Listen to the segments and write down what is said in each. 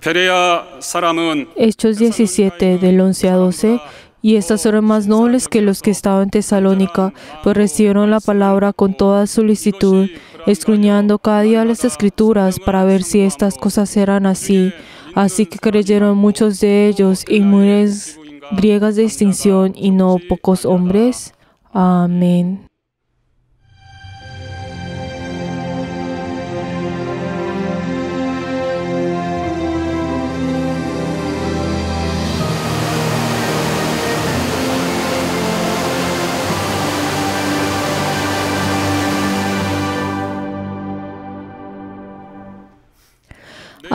베레아 사람은 Hechos 17, del 11 a 12. Y estas eran más nobles que los que estaban en Tesalónica, pues recibieron la palabra con toda solicitud, escudriñando cada día las Escrituras para ver si estas cosas eran así. Así que creyeron muchos de ellos, y mujeres griegas de distinción, y no pocos hombres. Amén.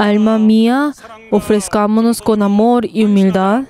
Alma mía, ofrezcámonos con amor y humildad.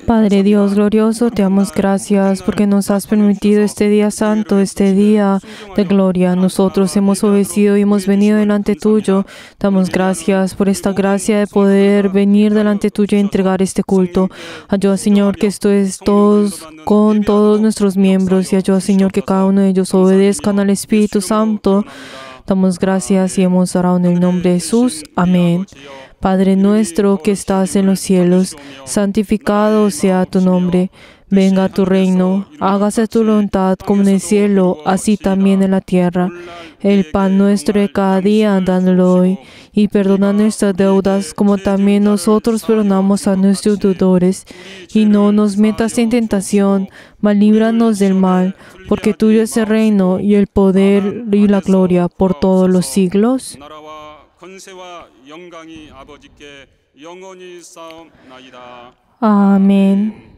Padre Dios glorioso, te damos gracias porque nos has permitido este día santo, este día de gloria. Nosotros hemos obedecido y hemos venido delante tuyo. Damos gracias por esta gracia de poder venir delante tuyo y entregar este culto. Ayuda, Señor, que esto es con todos nuestros miembros, y ayuda, Señor, que cada uno de ellos obedezcan al Espíritu Santo. Damos gracias y hemos orado en el nombre de Jesús. Amén. Padre nuestro que estás en los cielos, santificado sea tu nombre. Venga tu reino, hágase tu voluntad como en el cielo, así también en la tierra. El pan nuestro de cada día, dándolo hoy, y perdona nuestras deudas, como también nosotros perdonamos a nuestros deudores. Y no nos metas en tentación, mas líbranos del mal, porque tuyo es el reino, y el poder, y la gloria, por todos los siglos. 나라와 권세와 영광이 아버지께 영원히 쌓옵나이다. Amén.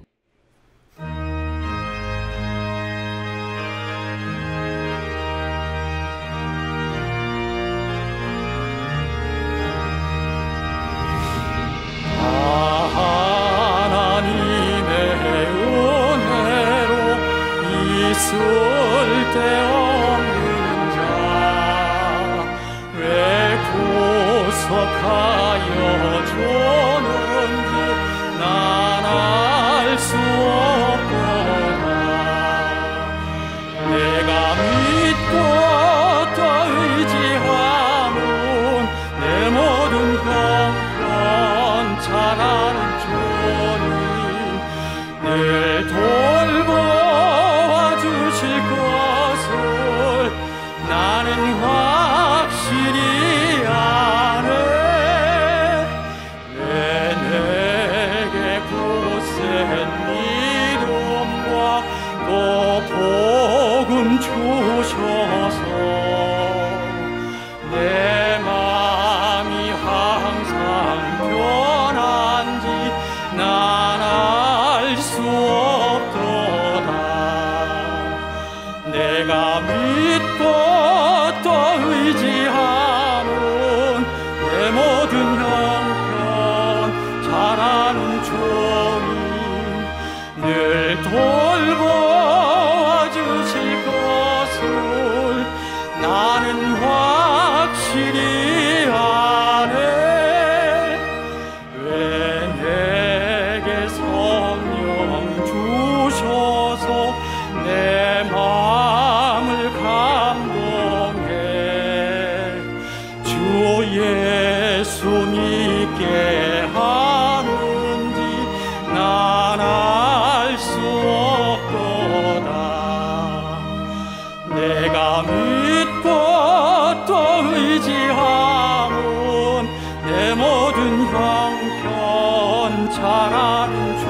하나님의 은혜로 있을 데 없는 자 왜 구속하여 주는지 난 알 수 없구나. 내가 믿고 또 의지하는 내 모든 형편 잘하는 주님 늘 돌보아 주실 것을 나는 확실히 아네. 왜 내게 굳센 믿음과 또 복음 주셔서 내 마음이 항상 편한지 난 알 수 없도다. 내가 믿고 또 의지하는 내 모든 형편 잘하는 주님 늘 돌보아 주실 것을 나는 확실히 아네. 왜 내게 성령 주셔서 내 마음을 감동해. 주 예수 믿게 하는지 난 알 수 없도다. 내가 믿고 또 의지하는 내 모든 형편 잘하는 주님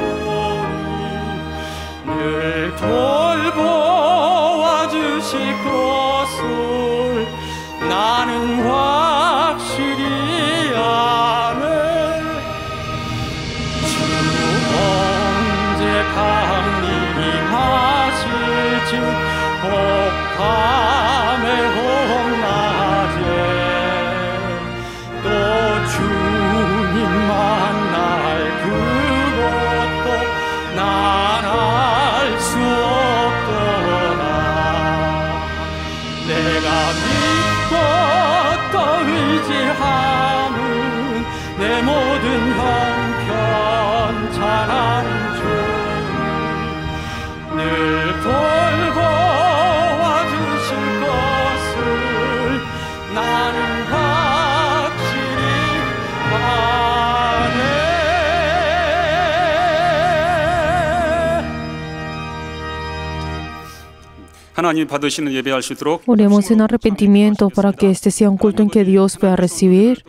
늘 돌보아 주실 것을 나는 확실히 아네. 주 언제 강림하실지 혹밤에 혹낮에 또 주님 만날 그것도 난 알 수 없도다. 내가 믿고 또 의지하는 내 모든 형편 잘하는 주님 늘 돌보아 주실 것을 나는 확실히 아네. 하나님 받으시는 예배할 수 있도록 Oremos en arrepentimiento para que este sea un culto en que Dios pueda recibir.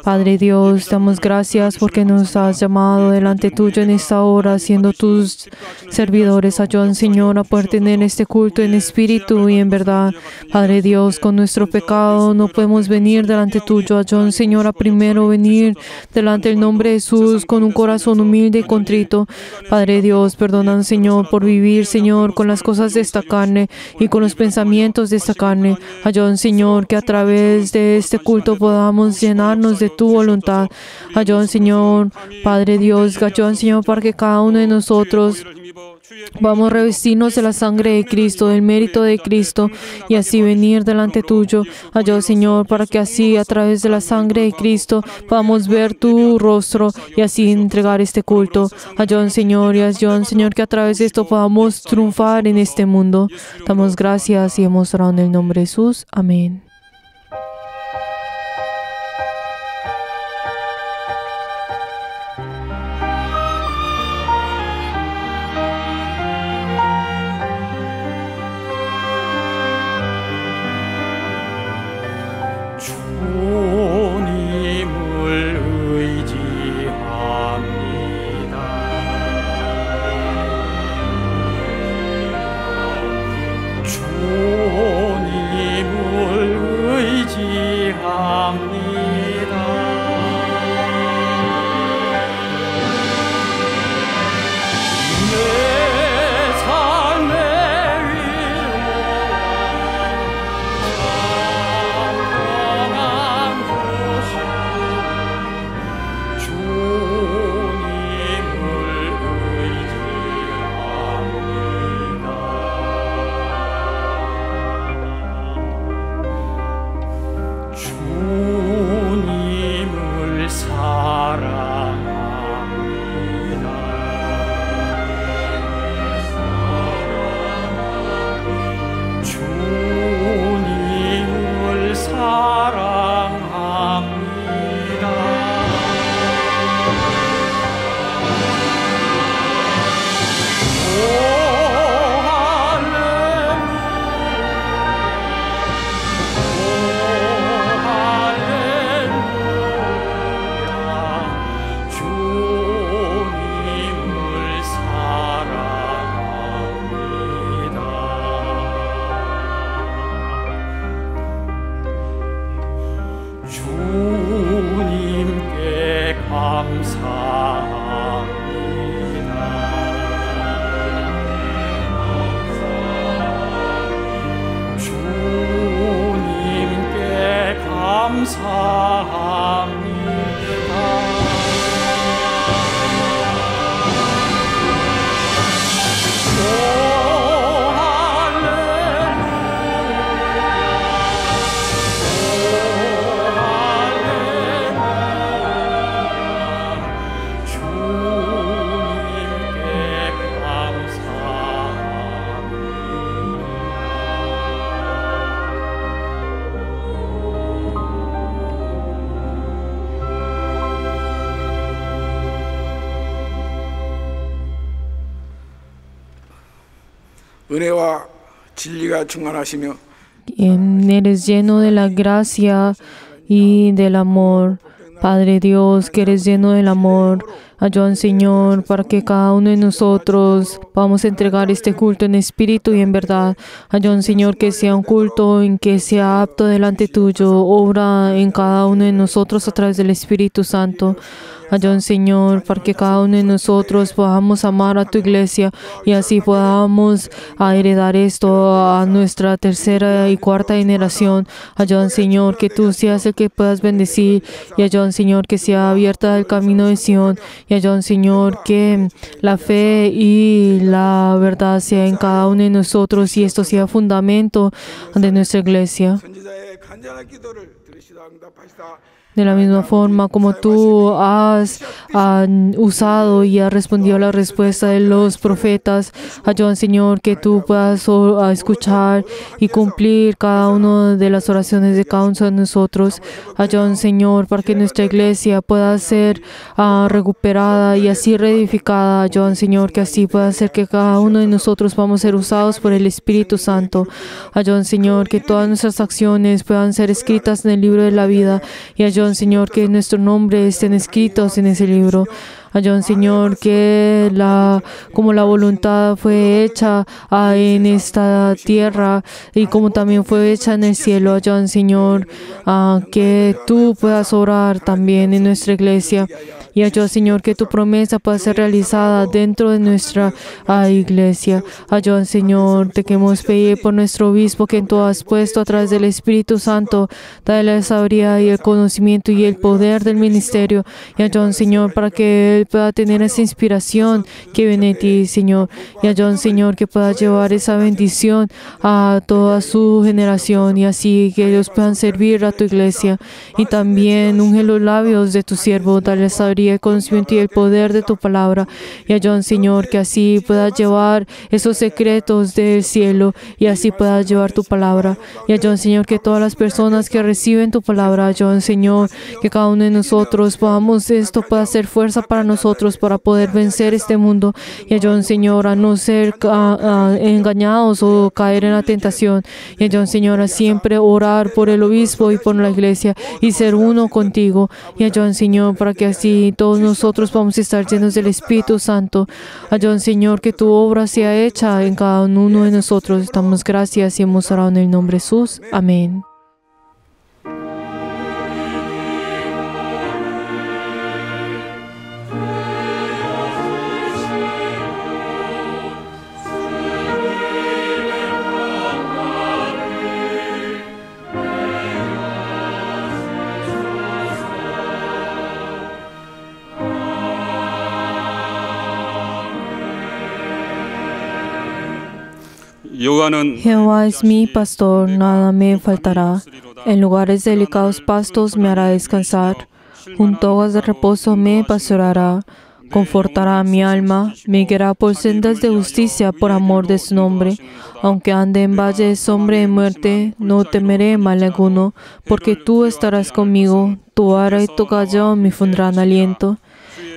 Padre Dios, damos gracias porque nos has llamado delante tuyo en esta hora, siendo tus servidores. Ayúdanos, Señor, a poder tener este culto en espíritu y en verdad. Padre Dios, con nuestro pecado no podemos venir delante tuyo. Ayúdanos, Señor, a primero venir delante del nombre de Jesús con un corazón humilde y contrito. Padre Dios, perdónanos, Señor, por vivir, Señor, con las cosas de esta carne y con los pensamientos de esta carne. Ayúdanos, Señor, que a través de este culto podamos llenarnos de tu voluntad. Ayúdanos, Señor, Padre Dios, ayúdanos, Señor, para que cada uno de nosotros vamos a revestirnos de la sangre de Cristo, del mérito de Cristo, y así venir delante tuyo. Ayúdanos, Señor, para que así, a través de la sangre de Cristo, podamos ver tu rostro y así entregar este culto. Ayúdanos, Señor, y ayúdanos, Señor, que a través de esto podamos triunfar en este mundo. Damos gracias y hemos orado en el nombre de Jesús. Amén. 주님을 사랑합니다. 주님께 감사합니다. 주님께 감사합니다. 은혜와 진리가 충만하시며 Eres lleno de la gracia y del amor. Padre Dios, que eres lleno del amor, ayúdanos, Señor, para que cada uno de nosotros vamos a entregar este culto en espíritu y en verdad. Ayúdanos, Señor, que sea un culto en que sea apto delante tuyo. Obra en cada uno de nosotros a través del Espíritu Santo. Ayúdanos, Señor, para que cada uno de nosotros podamos amar a tu iglesia y así podamos heredar esto a nuestra tercera y cuarta generación. Ayúdanos, Señor, que tú seas el que puedas bendecir y ayúdanos, Señor, que sea abierta el camino de Sion y ayúdanos, Señor, que la fe y la verdad sea en cada uno de nosotros y esto sea fundamento de nuestra iglesia. 선지자의 간절한 기도를 들으시다 응답하시다. De la misma forma como tú has usado y has respondido a la respuesta de los profetas, ayúdanos, Señor, que tú puedas escuchar y cumplir cada una de las oraciones de cada uno de nosotros. Ayúdanos, Señor, para que nuestra iglesia pueda ser recuperada y así reedificada. Ayúdanos, Señor, que así pueda ser que cada uno de nosotros vamos a ser usados por el Espíritu Santo. Ayúdanos, Señor, que todas nuestras acciones puedan ser escritas en el libro de la vida y ayúdanos, Señor, que nuestros nombres estén escritos en ese libro. Ayúdanos, Señor, que como la voluntad fue hecha en esta tierra y como también fue hecha en el cielo. Ayúdanos, Señor, que tú puedas orar también en nuestra iglesia. Y ayúdanos, Señor, que tu promesa pueda ser realizada dentro de nuestra iglesia. Ayúdanos, Señor, te queremos pedir por nuestro obispo que tú has puesto a través del Espíritu Santo. Dale la sabiduría y el conocimiento y el poder del ministerio. Y ayúdanos, Señor, para que él pueda tener esa inspiración que viene de ti, Señor. Y ayúdanos, Señor, que pueda llevar esa bendición a toda su generación y así que ellos puedan servir a tu iglesia. Y también unge los labios de tu siervo. Dale la sabiduría, el conocimiento y el poder de tu palabra. Y ayúdanos, Señor, que así puedas llevar esos secretos del cielo y así puedas llevar tu palabra. Y ayúdanos, Señor, que todas las personas que reciben tu palabra, ayúdanos, Señor, que cada uno de nosotros esto pueda ser fuerza para nosotros para poder vencer este mundo. Y ayúdanos, Señor, a no ser engañados o caer en la tentación. Y ayúdanos, Señor, a siempre orar por el obispo y por la iglesia y ser uno contigo. Y ayúdanos, Señor, para que así todos nosotros vamos a estar llenos del Espíritu Santo. Ayúdanos, Señor, que tu obra sea hecha en cada uno de nosotros. Damos gracias y hemos orado en el nombre de Jesús. Amén. Jehová es mi pastor, nada me faltará. En lugares delicados pastos me hará descansar. Junto a aguas de reposo me pastoreará, confortará mi alma, me guiará por sendas de justicia por amor de su nombre. Aunque ande en valle de sombra de muerte, no temeré mal alguno, porque tú estarás conmigo, tu vara y tu callado me fundarán aliento.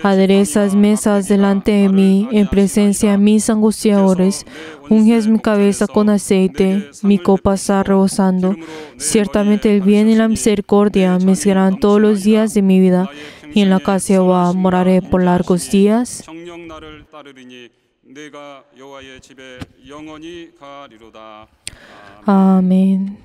Aderezas mesas delante de mí, en presencia de mis angustiadores. Unges mi cabeza con aceite, mi copa está rebosando. Ciertamente el bien y la misericordia me seguirán todos los días de mi vida, y en la casa de Jehová moraré por largos días. 정녕 나를 따르리니 내가 여호와의 집에 영원히 가리로다. Amén.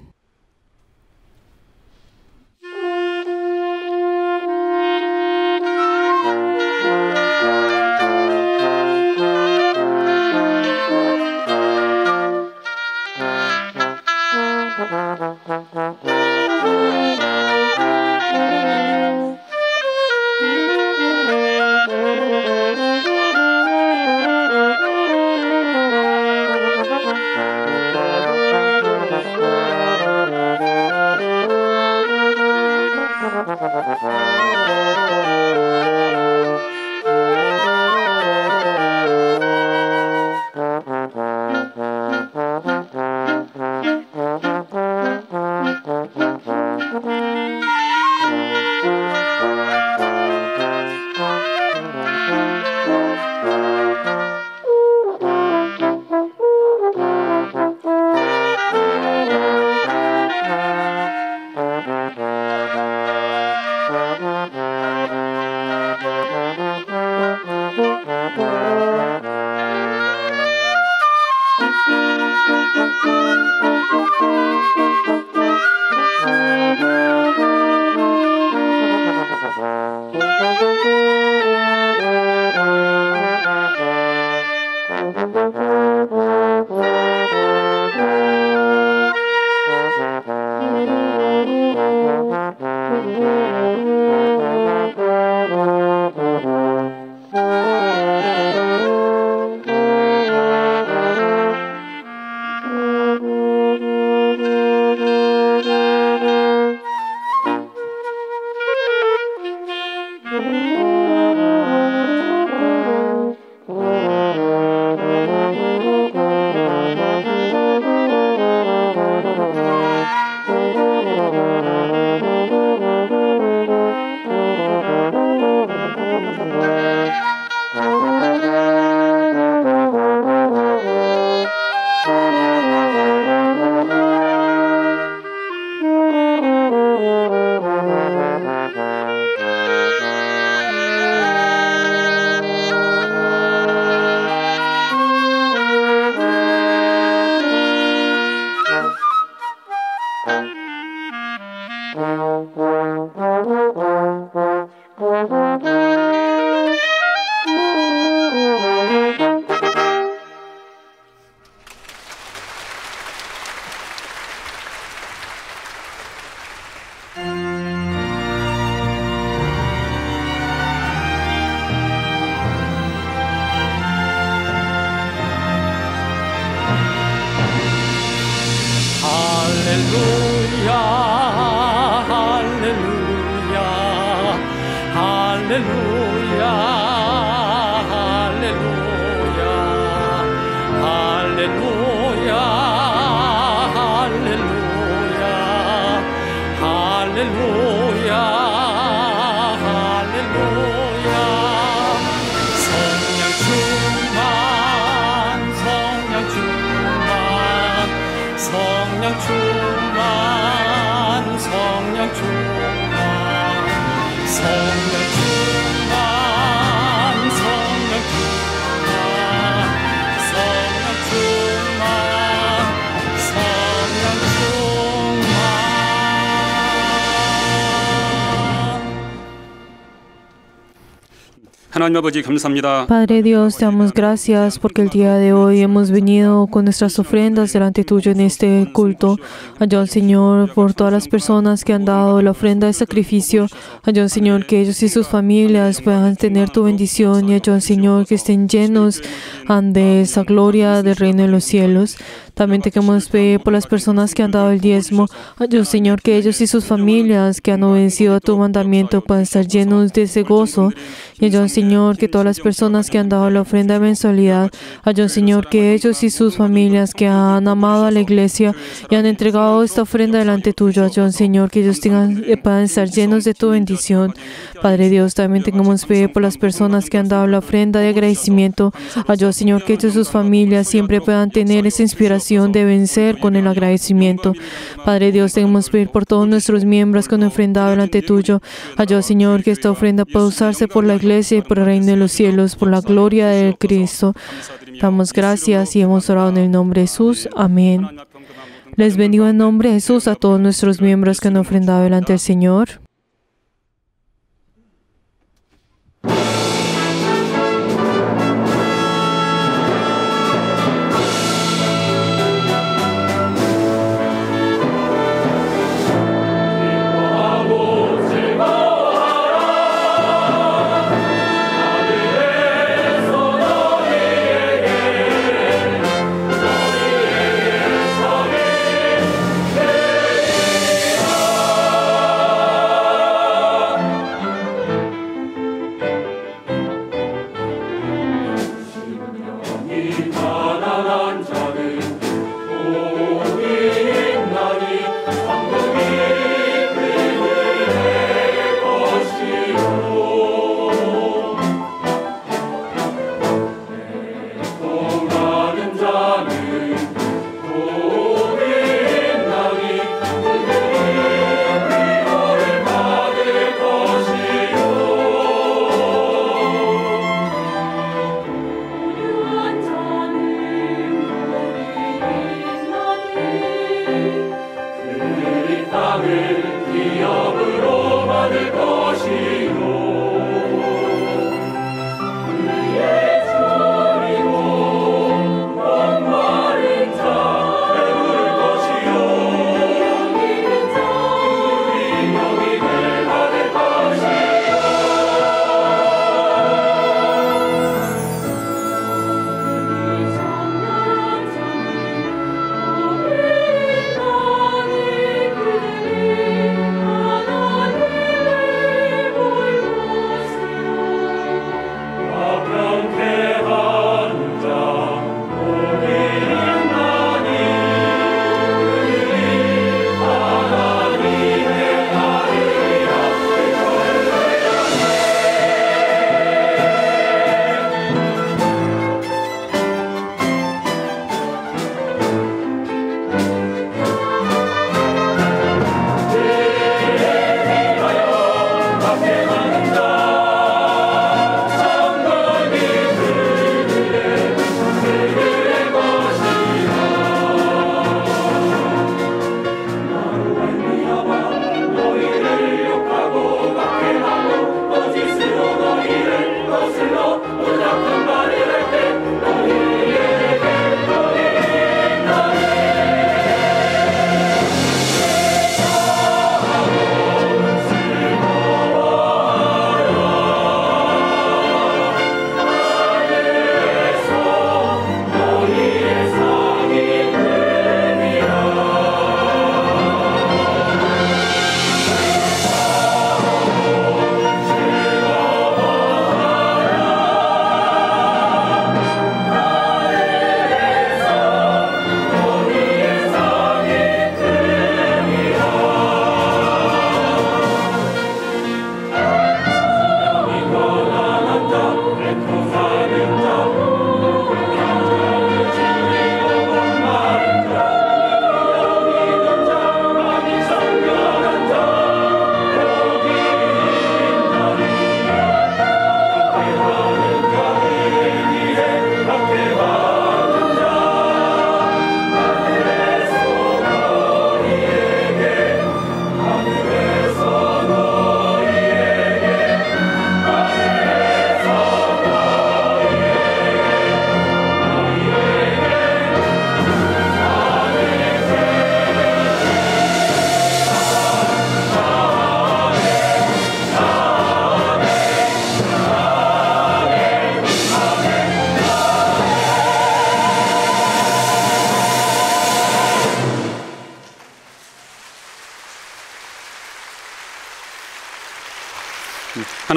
하나님 아버지 감사합니다. Padre Dios, te damos gracias porque el día de hoy hemos venido con nuestras ofrendas delante tuyo en este culto. Ayúdanos, Señor, por todas las personas que han dado la ofrenda de sacrificio. Ayúdanos, Señor, que ellos y sus familias puedan tener tu bendición y ayúdanos, Señor, que estén llenos de esa gloria del reino de los cielos. También te queremos pedir por las personas que han dado el diezmo. Dios, Señor, que ellos y sus familias que han obedecido a tu mandamiento puedan estar llenos de ese gozo. Y Dios, Señor, que todas las personas que han dado la ofrenda de mensualidad, Dios, Señor, que ellos y sus familias que han amado a la iglesia y han entregado esta ofrenda delante tuyo, Dios, Señor, que ellos puedan estar llenos de tu bendición. Padre Dios, también tengamos fe por las personas que han dado la ofrenda de agradecimiento. Dios, Señor, que ellos y sus familias siempre puedan tener esa inspiración de vencer con el agradecimiento. Padre Dios, tengamos fe por todos nuestros miembros que han ofrendado delante tuyo. Dios, Señor, que esta ofrenda pueda usarse por la iglesia y por el reino de los cielos, por la gloria de Cristo. Damos gracias y hemos orado en el nombre de Jesús. Amén. Les bendigo en nombre de Jesús a todos nuestros miembros que han ofrendado delante del Señor.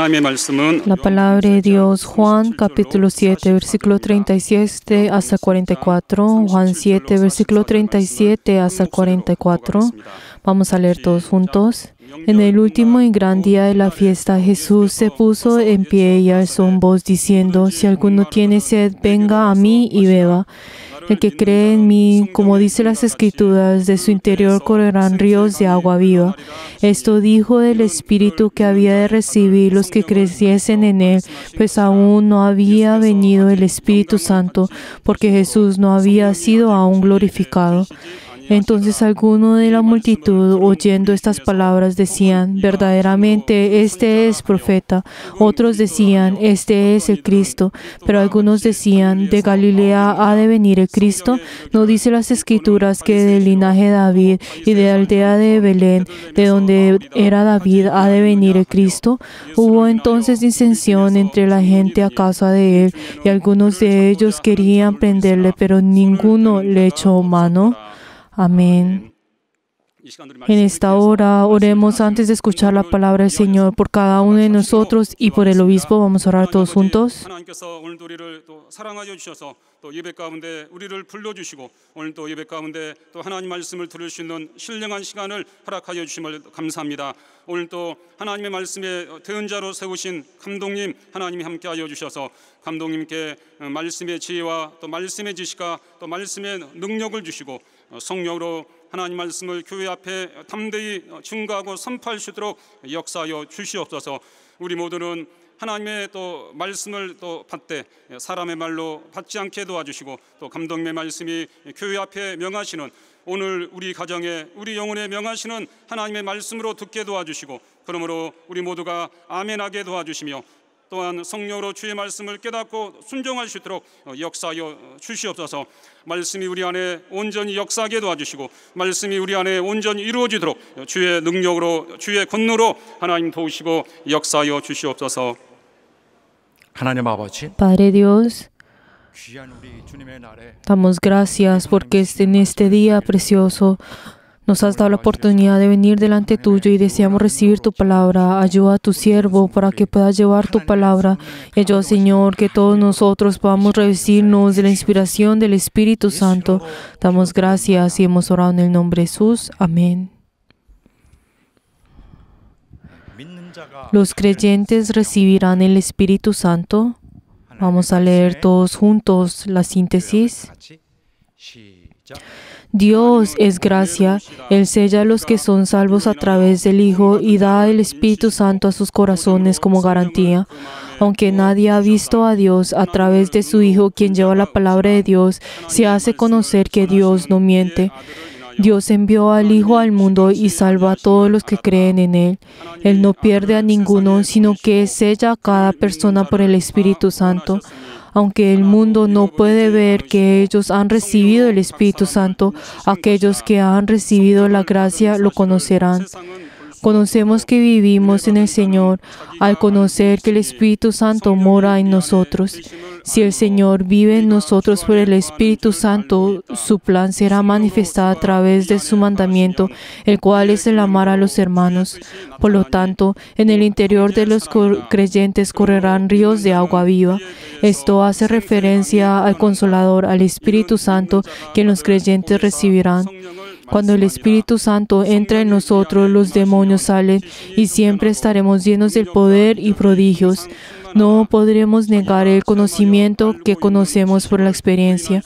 하나님의 말씀은 La palabra de Dios, Juan capítulo 7, versículo 37 hasta el 44, Juan 7, versículo 37 hasta el 44. Vamos a leer todos juntos. En el último y gran día de la fiesta, Jesús se puso en pie y alzó una voz diciendo: si alguno tiene sed, venga a mí y beba. El que cree en mí, como dice las Escrituras, de su interior correrán ríos de agua viva. Esto dijo del Espíritu que había de recibir los que creciesen en él, pues aún no había venido el Espíritu Santo, porque Jesús no había sido aún glorificado. Entonces algunos de la multitud, oyendo estas palabras, decían: verdaderamente, este es profeta. Otros decían: este es el Cristo. Pero algunos decían: ¿de Galilea ha de venir el Cristo? ¿No dice las Escrituras que del linaje de David y de la aldea de Belén, de donde era David, ha de venir el Cristo? Hubo entonces disensión entre la gente a causa de él, y algunos de ellos querían prenderle, pero ninguno le echó mano. Amén. En esta hora oremos antes de escuchar la palabra del Señor por cada uno de nosotros y por el obispo. Vamos a orar todos juntos. 하나님께서 오늘도 우리를 또 사랑하여 주셔서 또 예배 가운데 우리를 불러주시고 오늘 또 예배 가운데 또 하나님 말씀을 들을 수 있는 신령한 시간을 허락하여 주심을 감사합니다. 오늘 또 하나님의 말씀에 대언자로 세우신 감독님 하나님이 함께하여 주셔서 감독님께 말씀의 지혜와 또 말씀의 지식과 또 말씀의 능력을 주시고 성령으로 하나님 말씀을 교회 앞에 담대히 증거하고 선포할 수 있도록 역사하여 주시옵소서. 우리 모두는 하나님의 또 말씀을 또 받되 사람의 말로 받지 않게 도와주시고 또 감독님의 말씀이 교회 앞에 명하시는 오늘 우리 가정에 우리 영혼에 명하시는 하나님의 말씀으로 듣게 도와주시고 그러므로 우리 모두가 아멘하게 도와주시며 또한 성령으로 주의 말씀을 깨닫고 순종할 수 있도록 역사하여 주시옵소서. 말씀이 우리 안에 온전히 역사하게 도와주시고 말씀이 우리 안에 온전히 이루어지도록 주의 능력으로 주의 권능으로 하나님 도우시고 역사하여 주시옵소서. 하나님 아버지, Padre Dios, 귀한 우리 주님의 날에 damos gracias porque en este día precioso nos has dado la oportunidad de venir delante tuyo y deseamos recibir tu palabra. Ayuda a tu siervo para que pueda llevar tu palabra. Y ayuda, Señor, que todos nosotros podamos revestirnos de la inspiración del Espíritu Santo. Damos gracias y hemos orado en el nombre de Jesús. Amén. 믿는 자가 Los creyentes recibirán el Espíritu Santo. Vamos a leer todos juntos la síntesis. 같이 시작. Dios es gracia, Él sella a los que son salvos a través del Hijo y da el Espíritu Santo a sus corazones como garantía. Aunque nadie ha visto a Dios, a través de su Hijo, quien lleva la palabra de Dios, se hace conocer que Dios no miente. Dios envió al Hijo al mundo y salva a todos los que creen en Él. Él no pierde a ninguno, sino que sella a cada persona por el Espíritu Santo. Aunque el mundo no puede ver que ellos han recibido el Espíritu Santo, aquellos que han recibido la gracia lo conocerán. Conocemos que vivimos en el Señor al conocer que el Espíritu Santo mora en nosotros. Si el Señor vive en nosotros por el Espíritu Santo, su plan será manifestado a través de su mandamiento, el cual es el amar a los hermanos. Por lo tanto, en el interior de los creyentes correrán ríos de agua viva. Esto hace referencia al Consolador, al Espíritu Santo, que los creyentes recibirán. Cuando el Espíritu Santo entra en nosotros, los demonios salen y siempre estaremos llenos del poder y prodigios. No podremos negar el conocimiento que conocemos por la experiencia.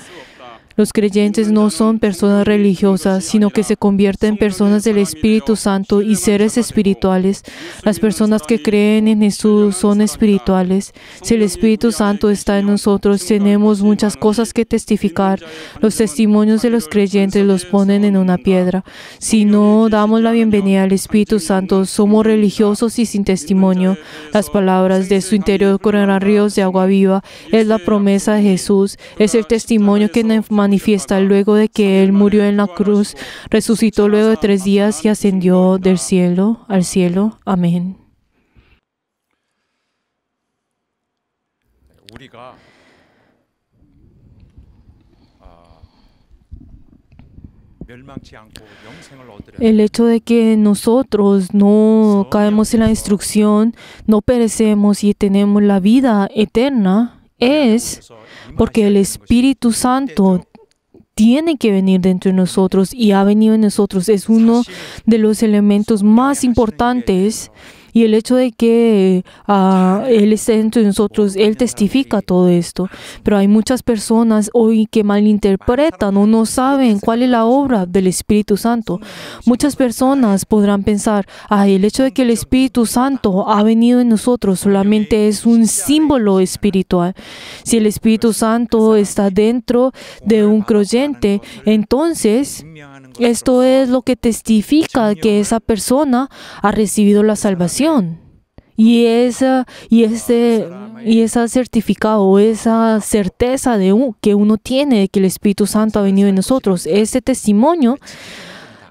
Los creyentes no son personas religiosas, sino que se convierten en personas del Espíritu Santo y seres espirituales. Las personas que creen en Jesús son espirituales. Si el Espíritu Santo está en nosotros, tenemos muchas cosas que testificar. Los testimonios de los creyentes los ponen en una piedra. Si no damos la bienvenida al Espíritu Santo, somos religiosos y sin testimonio. Las palabras de su interior correrán ríos de agua viva. Es la promesa de Jesús. Es el testimonio que manifiesta luego de que Él murió en la cruz, resucitó luego de 3 días y ascendió del cielo al cielo. Amén. 우리가 멸망치 않고 영생을 얻으려 El hecho de que nosotros no caemos en la destrucción, no perecemos y tenemos la vida eterna, es porque el Espíritu Santo tiene que venir dentro de nosotros y ha venido en nosotros. Es uno de los elementos más importantes. Y el hecho de que Él esté dentro de nosotros, Él testifica todo esto. Pero hay muchas personas hoy que malinterpretan o no saben cuál es la obra del Espíritu Santo. Muchas personas podrán pensar, el hecho de que el Espíritu Santo ha venido en nosotros solamente es un símbolo espiritual. Si el Espíritu Santo está dentro de un creyente, entonces esto es lo que testifica que esa persona ha recibido la salvación. Y esa certificado o esa certeza que uno tiene de que el Espíritu Santo ha venido en nosotros, ese testimonio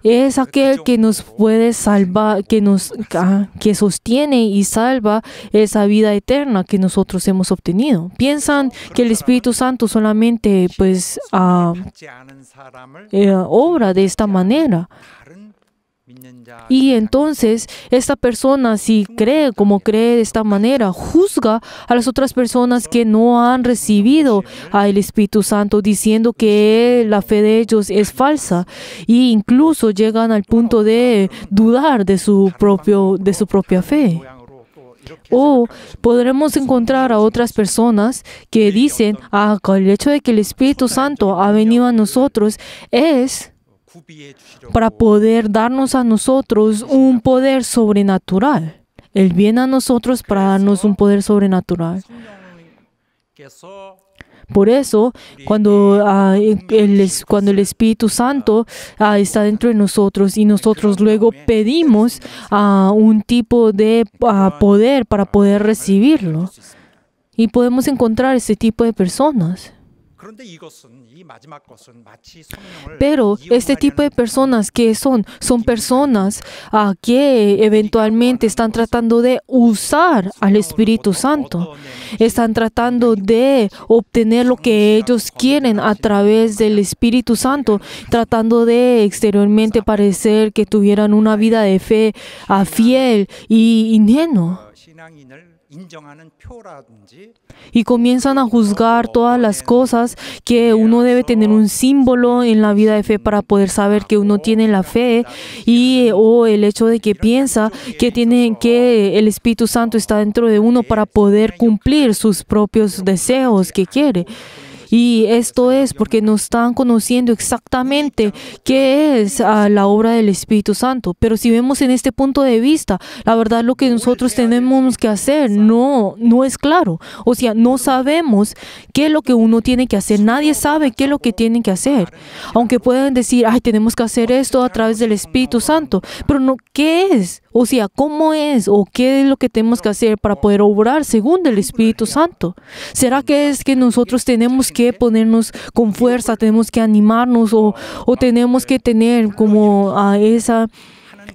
es aquel que nos puede salvar, que sostiene y salva esa vida eterna que nosotros hemos obtenido. Piensan que el Espíritu Santo solamente 받지 않은 사람을 obra de esta manera. 다른 믿는 자 Y entonces esta persona, si cree como cree de esta manera, juzga a las otras personas que no han recibido al Espíritu Santo, diciendo que la fe de ellos es falsa, e incluso llegan al punto de dudar de su propia fe. 모양으로 또 이렇게 O podremos encontrar a otras personas que dicen, el hecho de que el Espíritu Santo ha venido a nosotros es 구비해 주시려고 para poder darnos a nosotros un poder sobrenatural. Él viene a nosotros para darnos un poder sobrenatural. 성령께서 Por eso, cuando el Espíritu Santo está dentro de nosotros y nosotros luego pedimos un tipo de poder para poder recibirlo, y podemos encontrar ese tipo de personas. 그런데 이것은 이 마지막 것은 마치 성령을 Pero este tipo de personas que son personas que eventualmente están tratando de usar al Espíritu Santo. Están tratando de obtener lo que ellos quieren a través del Espíritu Santo, tratando de exteriormente parecer que tuvieran una vida de fe fiel y ingenua. 신앙인을 인정하는 표라든지 Y comienzan a juzgar todas las cosas que uno debe tener un símbolo en la vida de fe para poder saber que uno tiene la fe, o el hecho de que piensa que el Espíritu Santo está dentro de uno para poder cumplir sus propios deseos que quiere. Y esto es porque no están conociendo exactamente qué es la obra del Espíritu Santo. Pero si vemos en este punto de vista, la verdad lo que nosotros tenemos que hacer no es claro. O sea, no sabemos qué es lo que uno tiene que hacer. Nadie sabe qué es lo que tiene que hacer. Aunque pueden decir, tenemos que hacer esto a través del Espíritu Santo. Pero no, ¿qué es? O sea, ¿cómo es? ¿O qué es lo que tenemos que hacer para poder obrar según el Espíritu Santo? ¿Será que es que nosotros tenemos que ponernos con fuerza, tenemos que animarnos o tenemos que tener como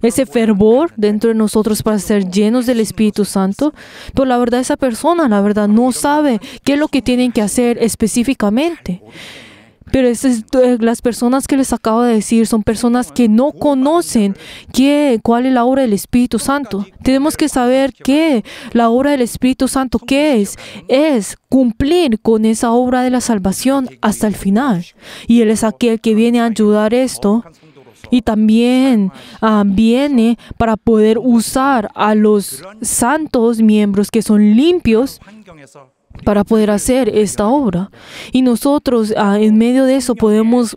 ese fervor dentro de nosotros para ser llenos del Espíritu Santo? Pero la verdad, esa persona, no sabe qué es lo que tienen que hacer específicamente. Pero las personas que les acabo de decir son personas que no conocen cuál es la obra del Espíritu Santo. Tenemos que saber que la obra del Espíritu Santo, ¿qué es? Es cumplir con esa obra de la salvación hasta el final. Y Él es aquel que viene a ayudar esto. Y también viene para poder usar a los santos miembros que son limpios 환경에서 para poder hacer esta obra. Y nosotros en medio de eso podemos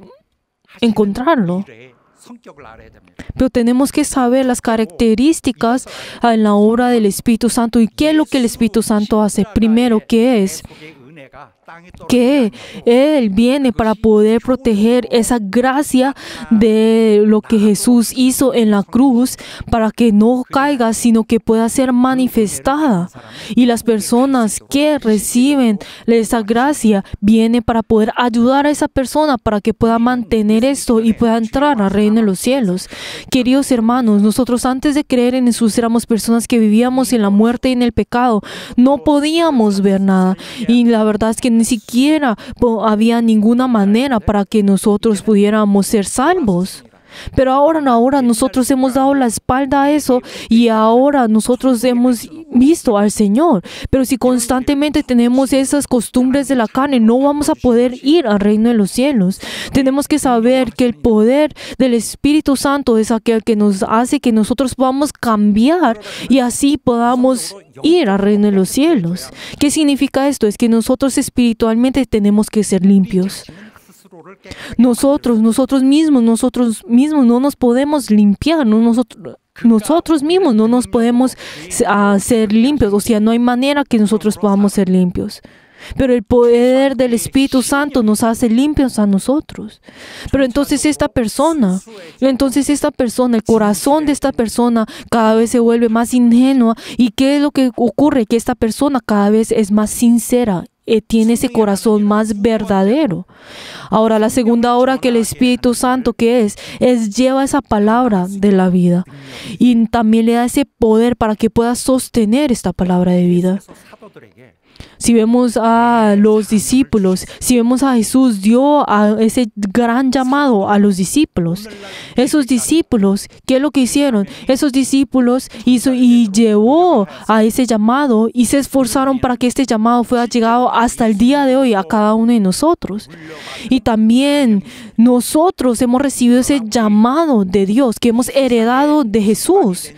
encontrarlo. 일의 성격을 알아야 됩니다. Pero tenemos que saber las características en la obra del Espíritu Santo y qué es lo que el Espíritu Santo hace. Primero, ¿qué es? 속에 은혜가 땅에 Que Él viene para poder proteger esa gracia de lo que Jesús hizo en la cruz para que no caiga, sino que pueda ser manifestada. Y las personas que reciben esa gracia viene para poder ayudar a esa persona para que pueda mantener esto y pueda entrar al reino de los cielos. Queridos hermanos, nosotros antes de creer en Jesús éramos personas que vivíamos en la muerte y en el pecado. No podíamos ver nada y la verdad es que ni siquiera había ninguna manera para que nosotros pudiéramos ser salvos. Pero ahora nosotros hemos dado la espalda a eso y ahora nosotros hemos visto al Señor. Pero si constantemente tenemos esas costumbres de la carne, no vamos a poder ir al reino de los cielos. Tenemos que saber que el poder del Espíritu Santo es aquel que nos hace que nosotros podamos cambiar y así podamos ir al reino de los cielos. ¿Qué significa esto? Es que nosotros espiritualmente tenemos que ser limpios. Nosotros mismos no nos podemos limpiar, nosotros mismos no nos podemos ser limpios, o sea, no hay manera que nosotros podamos ser limpios. Pero el poder del Espíritu Santo nos hace limpios a nosotros. Pero entonces esta persona, el corazón de esta persona cada vez se vuelve más ingenua. ¿Y qué es lo que ocurre? Que esta persona cada vez es más sincera. Tiene ese corazón más verdadero. Ahora, la segunda obra que el Espíritu Santo lleva esa palabra de la vida y también le da ese poder para que pueda sostener esta palabra de vida. Si vemos a los discípulos, si vemos a Jesús dio a ese gran llamado a los discípulos. Esos discípulos, ¿qué es lo que hicieron? Esos discípulos hizo y llevó a ese llamado y se esforzaron para que este llamado fuera llegado hasta el día de hoy a cada uno de nosotros. Y también nosotros hemos recibido ese llamado de Dios que hemos heredado de Jesús.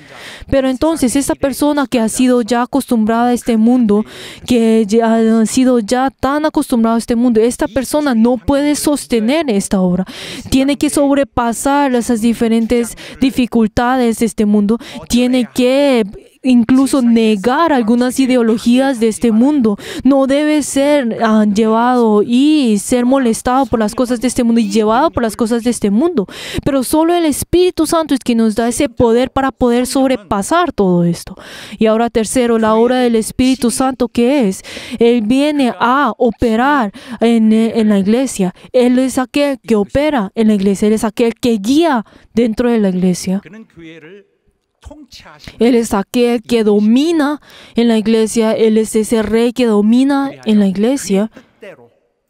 Pero entonces esta persona que ha sido ya acostumbrada a este mundo, que ya ha sido ya tan acostumbrada a este mundo, esta persona no puede sostener esta obra. Tiene que sobrepasar esas diferentes dificultades de este mundo. Tiene que incluso negar algunas ideologías de este mundo. No debe ser llevado y ser molestado por las cosas de este mundo y llevado por las cosas de este mundo. Pero solo el Espíritu Santo es quien nos da ese poder para poder sobrepasar todo esto. Y ahora tercero, la obra del Espíritu Santo, ¿qué es? Él viene a operar en la iglesia. Él es aquel que opera en la iglesia. Él es aquel que guía dentro de la iglesia. Él es aquel que domina en la iglesia. Él es ese rey que domina en la iglesia.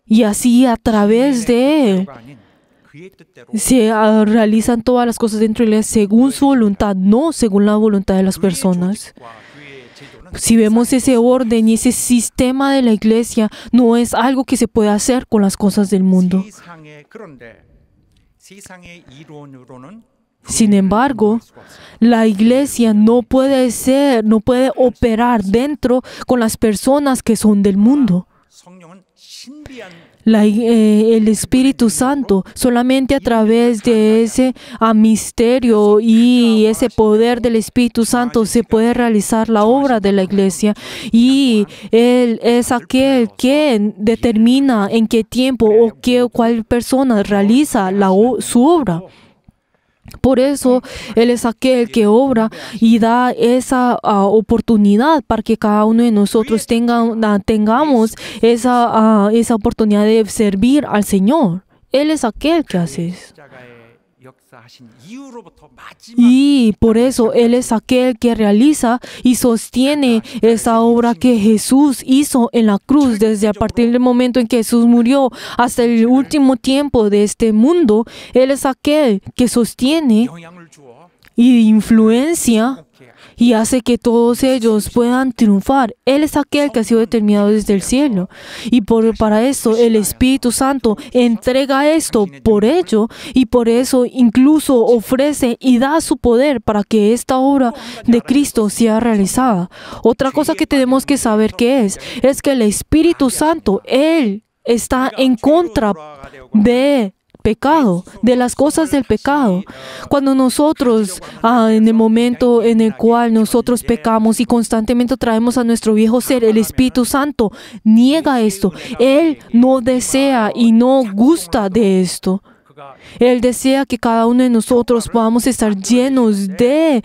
Y así a través de Él se realizan todas las cosas dentro de la iglesia según su voluntad, no según la voluntad de las personas. Si vemos ese orden y ese sistema de la iglesia, no es algo que se puede hacer con las cosas del mundo. Sin embargo, la iglesia no puede operar dentro con las personas que son del mundo. El Espíritu Santo, solamente a través de ese misterio y ese poder del Espíritu Santo se puede realizar la obra de la iglesia. Y Él es aquel que determina en qué tiempo o cuál persona realiza su obra. Por eso Él es aquel que obra y da esa oportunidad para que cada uno de nosotros tengamos esa oportunidad de servir al Señor. Él es aquel que hace eso. Y por eso Él es aquel que realiza y sostiene esa obra que Jesús hizo en la cruz. Desde a partir del momento en que Jesús murió hasta el último tiempo de este mundo, Él es aquel que sostiene y influencia y hace que todos ellos puedan triunfar. Él es aquel que ha sido determinado desde el cielo. Y para eso el Espíritu Santo entrega esto por ello y por eso incluso ofrece y da su poder para que esta obra de Cristo sea realizada. Otra cosa que tenemos que saber es que el Espíritu Santo, Él está en contra de pecado, de las cosas del pecado. Cuando nosotros, en el momento en el cual nosotros pecamos y constantemente traemos a nuestro viejo ser, el Espíritu Santo niega esto. Él no desea y no gusta de esto. Él desea que cada uno de nosotros podamos estar llenos de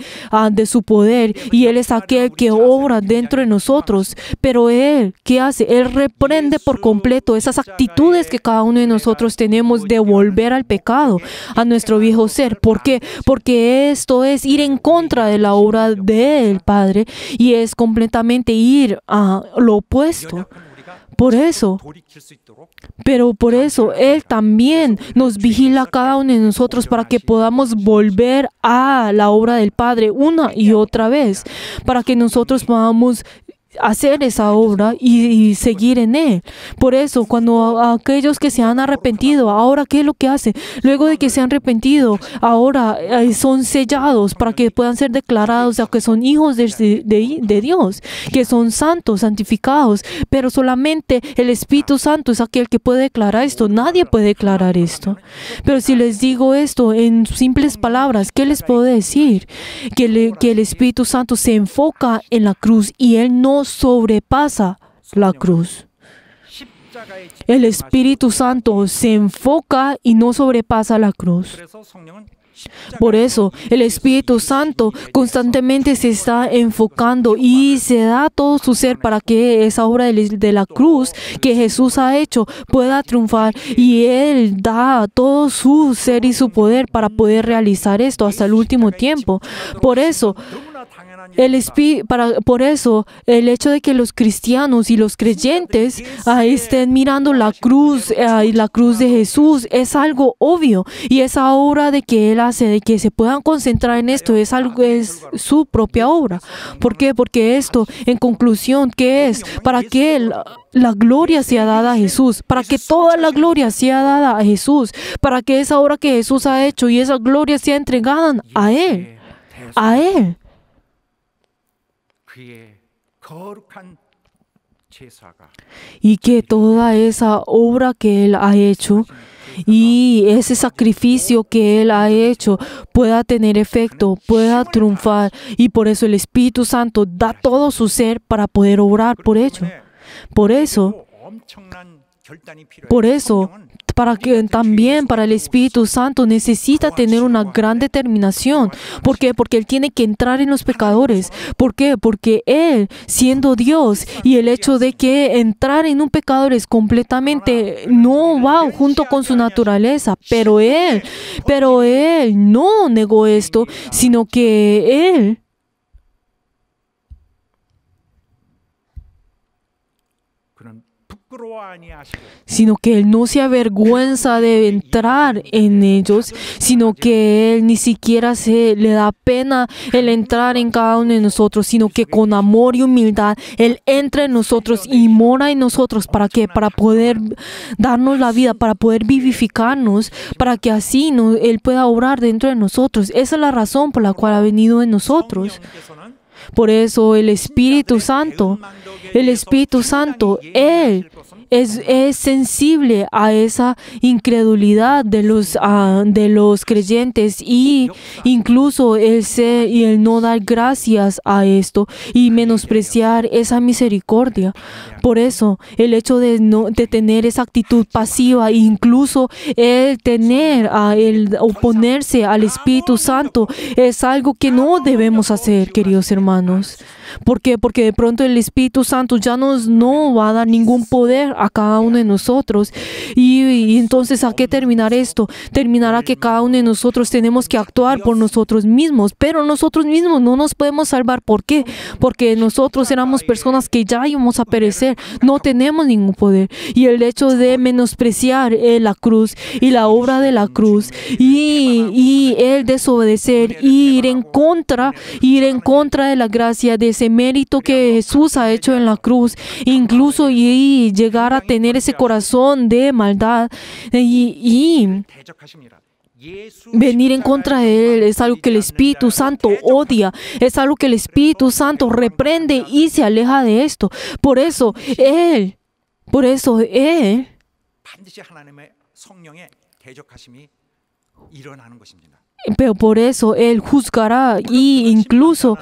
su poder, y Él es aquel que obra dentro de nosotros. Pero Él, ¿qué hace? Él reprende por completo esas actitudes que cada uno de nosotros tenemos de volver al pecado, a nuestro viejo ser. ¿Por qué? Porque esto es ir en contra de la obra del Padre, y es completamente ir a lo opuesto. Por eso Él también nos vigila a cada uno de nosotros para que podamos volver a la obra del Padre una y otra vez, para que nosotros podamos hacer esa obra y seguir en Él. Por eso, cuando aquellos que se han arrepentido, ahora ¿qué es lo que hacen? Luego de que se han arrepentido, ahora son sellados para que puedan ser declarados que son hijos de Dios, que son santos, santificados. Pero solamente el Espíritu Santo es aquel que puede declarar esto. Nadie puede declarar esto. Pero si les digo esto en simples palabras, ¿qué les puedo decir? Que el Espíritu Santo se enfoca en la cruz y Él no sobrepasa la cruz. El Espíritu Santo se enfoca y no sobrepasa la cruz. Por eso, el Espíritu Santo constantemente se está enfocando y se da todo su ser para que esa obra de la cruz que Jesús ha hecho pueda triunfar. Y Él da todo su ser y su poder para poder realizar esto hasta el último tiempo. Por eso, el hecho de que los cristianos y los creyentes estén mirando la cruz y la cruz de Jesús es algo obvio, y esa obra de que Él hace, de que se puedan concentrar en esto, es su propia obra. ¿Por qué? Porque esto, en conclusión, ¿qué es? Para que la gloria sea dada a Jesús, para que toda la gloria sea dada a Jesús, para que esa obra que Jesús ha hecho y esa gloria sea entregada a Él, a Él. Y que toda esa obra que Él ha hecho y ese sacrificio que Él ha hecho pueda tener efecto, pueda triunfar. Y por eso el Espíritu Santo da todo su ser para poder obrar por ello. Por eso, para el Espíritu Santo necesita tener una gran determinación. ¿Por qué? Porque Él tiene que entrar en los pecadores. ¿Por qué? Porque Él, siendo Dios, y el hecho de que entrar en un pecador es completamente no va junto con su naturaleza. Pero Él no negó esto, sino que Él no se avergüenza de entrar en ellos, sino que Él ni siquiera le da pena el entrar en cada uno de nosotros, sino que con amor y humildad Él entra en nosotros y mora en nosotros. ¿Para qué? Para poder darnos la vida, para poder vivificarnos, para que así Él pueda obrar dentro de nosotros. Esa es la razón por la cual ha venido en nosotros. Por eso el Espíritu Santo, Él es sensible a esa incredulidad de los creyentes, y incluso el no dar gracias a esto y menospreciar esa misericordia. Por eso el hecho de tener esa actitud pasiva, incluso el oponerse al Espíritu Santo, es algo que no debemos hacer, queridos hermanos. ¿Por qué? Porque de pronto el Espíritu Santo ya no va a dar ningún poder a cada uno de nosotros. Y entonces, ¿a qué terminar esto? Terminará que cada uno de nosotros tenemos que actuar por nosotros mismos, pero nosotros mismos no nos podemos salvar. ¿Por qué? Porque nosotros éramos personas que ya íbamos a perecer, no tenemos ningún poder. Y el hecho de menospreciar la cruz y la obra de la cruz y el desobedecer y ir en contra de la gracia, de ese mérito que Jesús ha hecho en la cruz, incluso y llegar a tener ese corazón de maldad y venir en contra de Él, es algo que el Espíritu Santo odia, es algo que el Espíritu Santo reprende y se aleja de esto. Por eso Él Pero por eso Él juzgará y incluso,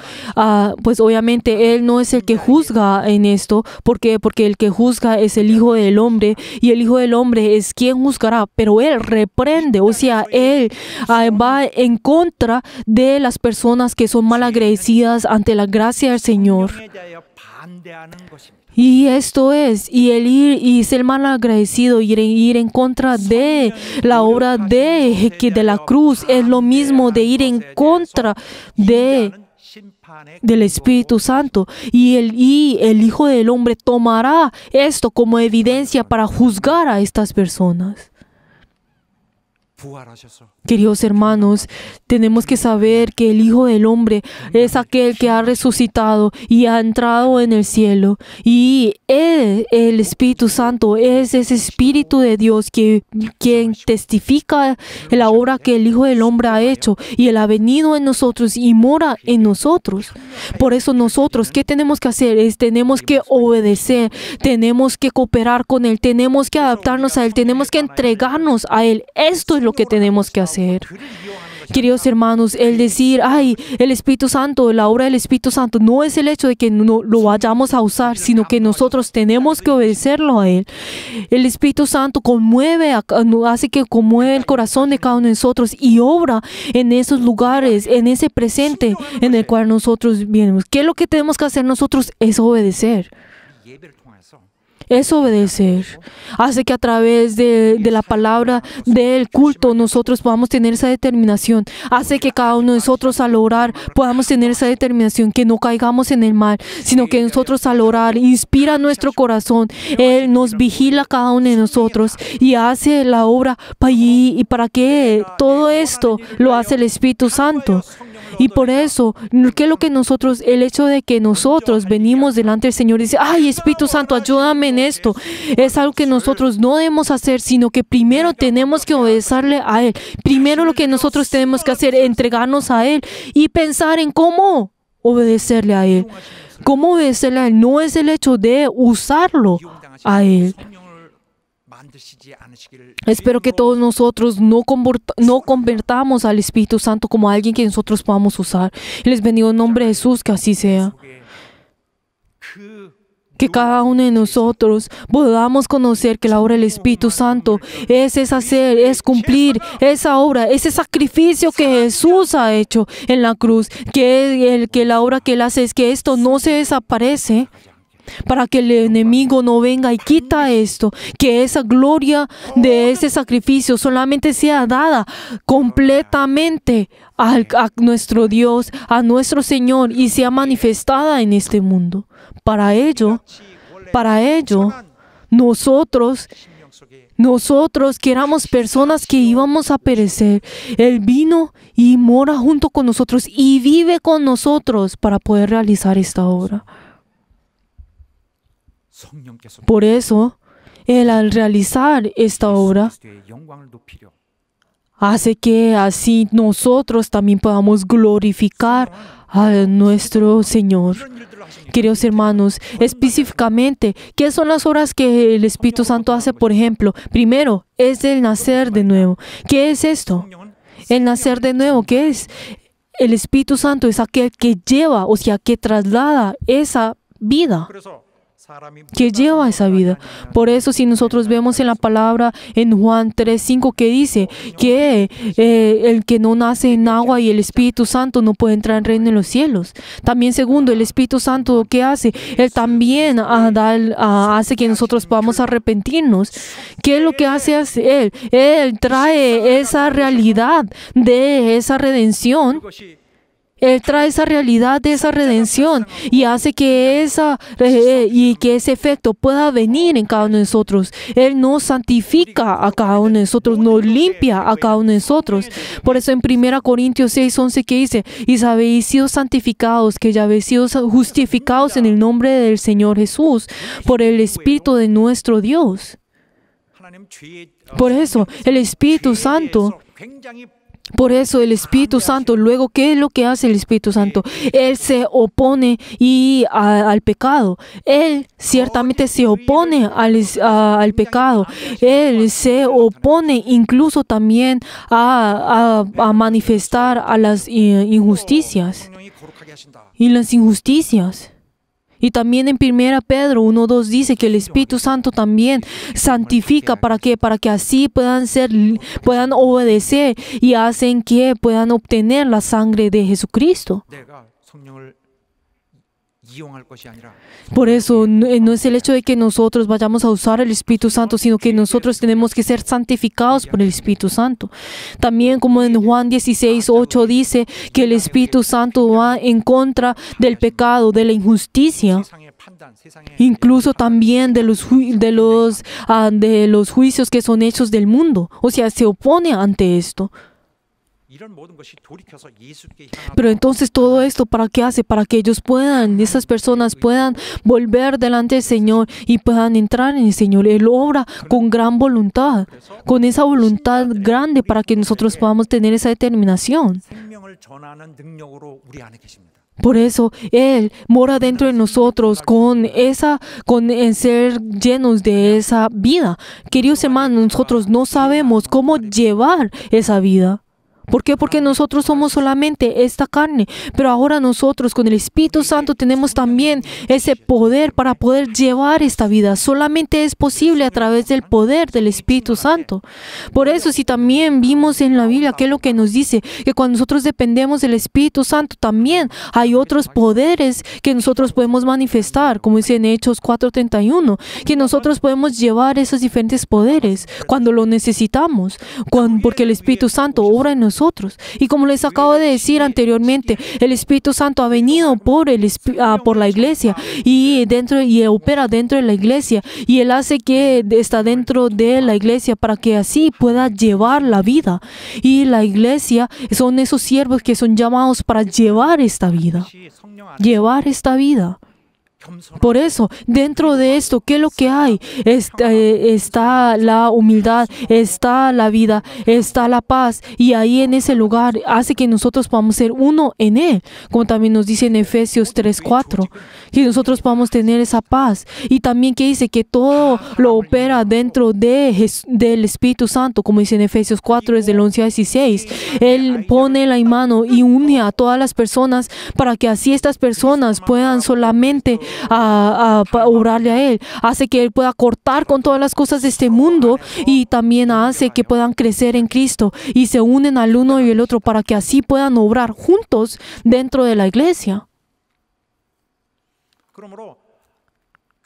pues obviamente Él no es el que juzga en esto. ¿Por qué? Porque el que juzga es el Hijo del Hombre y el Hijo del Hombre es quien juzgará. Pero Él reprende, o sea, Él va en contra de las personas que son malagradecidas ante la gracia del Señor. 성령에 대하여 반대하는 것입니다. Y esto es, y el ir y ser mal agradecido, ir en contra de la obra de la cruz, es lo mismo de ir en contra del Espíritu Santo. Y el Hijo del Hombre tomará esto como evidencia para juzgar a estas personas. 부활하셔서 Queridos hermanos, tenemos que saber que el Hijo del Hombre es aquel que ha resucitado y ha entrado en el cielo. Y Él, el Espíritu Santo, es ese Espíritu de Dios quien testifica la obra que el Hijo del Hombre ha hecho. Y Él ha venido en nosotros y mora en nosotros. Por eso nosotros, ¿qué tenemos que hacer? Tenemos que obedecer, tenemos que cooperar con Él, tenemos que adaptarnos a Él, tenemos que entregarnos a Él. Esto es lo que tenemos que hacer. Queridos hermanos, el decir, el Espíritu Santo, la obra del Espíritu Santo, no es el hecho de que no lo vayamos a usar, sino que nosotros tenemos que obedecerlo a Él. El Espíritu Santo hace que conmueve el corazón de cada uno de nosotros y obra en esos lugares, en ese presente en el cual nosotros venimos. ¿Qué es lo que tenemos que hacer nosotros? Es obedecer. 예배를 통해서 Es obedecer. Hace que a través de la palabra del culto nosotros podamos tener esa determinación. Hace que cada uno de nosotros al orar podamos tener esa determinación, que no caigamos en el mal, sino que nosotros al orar inspira nuestro corazón. Él nos vigila cada uno de nosotros y hace la obra y para que todo esto lo hace el Espíritu Santo. Y por eso, ¿qué es lo que nosotros, el hecho de que nosotros venimos delante del Señor y dice, Espíritu Santo, ayúdame en esto, es algo que nosotros no debemos hacer, sino que primero tenemos que obedecerle a Él. Primero lo que nosotros tenemos que hacer es entregarnos a Él y pensar en cómo obedecerle a Él. ¿Cómo obedecerle a Él? No es el hecho de usarlo a Él. Espero que todos nosotros no convertamos al Espíritu Santo como alguien que nosotros podamos usar. Les bendigo en nombre de Jesús, que así sea. Que cada uno de nosotros podamos conocer que la obra del Espíritu Santo es cumplir esa obra, ese sacrificio que Jesús ha hecho en la cruz. Que la obra que Él hace es que esto no se desaparece, para que el enemigo no venga y quita esto, que esa gloria de ese sacrificio solamente sea dada completamente a nuestro Dios, a nuestro Señor, y sea manifestada en este mundo. Para ello, nosotros que éramos personas que íbamos a perecer, Él vino y mora junto con nosotros y vive con nosotros para poder realizar esta obra. Por eso, Él al realizar esta obra hace que así nosotros también podamos glorificar a nuestro Señor. Queridos hermanos, específicamente, ¿qué son las obras que el Espíritu Santo hace? Por ejemplo, primero, es el nacer de nuevo. ¿Qué es esto? El nacer de nuevo, ¿qué es? El Espíritu Santo es aquel que lleva, o sea, que traslada esa vida, que lleva esa vida. Por eso, si nosotros vemos en la palabra en Juan 3:5 que dice que el que no nace en agua y el Espíritu Santo no puede entrar en el reino de los cielos. También segundo, el Espíritu Santo, ¿qué hace? Él también hace que nosotros podamos arrepentirnos. ¿Qué es lo que hace Él? Él trae esa realidad de esa redención. Él trae esa realidad de esa redención y hace que ese efecto pueda venir en cada uno de nosotros. Él nos santifica a cada uno de nosotros, nos limpia a cada uno de nosotros. Por eso en 1 Corintios 6:11 que dice, y habéis sido santificados, que ya habéis sido justificados en el nombre del Señor Jesús, por el Espíritu de nuestro Dios. Por eso el Espíritu Santo Por eso el Espíritu Santo, luego, ¿qué es lo que hace el Espíritu Santo? Él se opone al pecado. Él ciertamente se opone al pecado. Él se opone incluso también a manifestar a las injusticias. 성령이 거룩하게 하신다. Y las injusticias. Y también en 1 Pedro 1:2 dice que el Espíritu Santo también santifica. ¿Para qué? Para que así puedan obedecer y hacen que puedan obtener la sangre de Jesucristo. 내가 성령을 이용할 것이 아니라 Por eso no es el hecho de que nosotros vayamos a usar el Espíritu Santo, sino que nosotros tenemos que ser santificados por el Espíritu Santo. También como en Juan 16:8 dice que el Espíritu Santo va en contra del pecado, de la injusticia, 세상의 판단, 세상의 incluso también de los juicios que son hechos del mundo. O sea, se opone ante esto. 이런 모든 것이 돌이켜서 예수께 향하고 Pero entonces todo esto, ¿para qué hace? Para que esas personas puedan volver delante del Señor y puedan entrar en el Señor. Él obra con gran voluntad, con esa voluntad grande para que nosotros podamos tener esa determinación. 생명을 전하는 능력으로 우리 안에 계십니다. Por eso Él mora dentro de nosotros con el ser llenos de esa vida. Queridos hermanos, nosotros no sabemos cómo llevar esa vida. ¿Por qué? Porque nosotros somos solamente esta carne, pero ahora nosotros con el Espíritu Santo tenemos también ese poder para poder llevar esta vida. Solamente es posible a través del poder del Espíritu Santo. Por eso, si también vimos en la Biblia qué es lo que nos dice, que cuando nosotros dependemos del Espíritu Santo también hay otros poderes que nosotros podemos manifestar, como dice en Hechos 4:31, que nosotros podemos llevar esos diferentes poderes cuando lo necesitamos, porque el Espíritu Santo obra en nosotros. Y como les acabo de decir anteriormente, el Espíritu Santo ha venido por la iglesia y opera dentro de la iglesia, y Él hace que está dentro de la iglesia para que así pueda llevar la vida. Y la iglesia son esos siervos que son llamados para llevar esta vida. 혹시 성령 안에 Llevar esta vida. 겸손한 Por eso, dentro de esto, ¿qué es lo que hay? Está la humildad, está la vida, está la paz. Y ahí en ese lugar hace que nosotros podamos ser uno en Él. Como también nos dice en Efesios 3:4, que nosotros podamos tener esa paz. Y también que dice que todo lo opera dentro del Espíritu Santo, como dice en Efesios 4, desde el 11 al 16. Él pone la mano y une a todas las personas para que así estas personas puedan solamente a orarle a Él. Hace que Él pueda cortar con todas las cosas de este mundo y también hace que puedan crecer en Cristo y se unen al uno y el otro para que así puedan obrar juntos dentro de la iglesia. 그러므로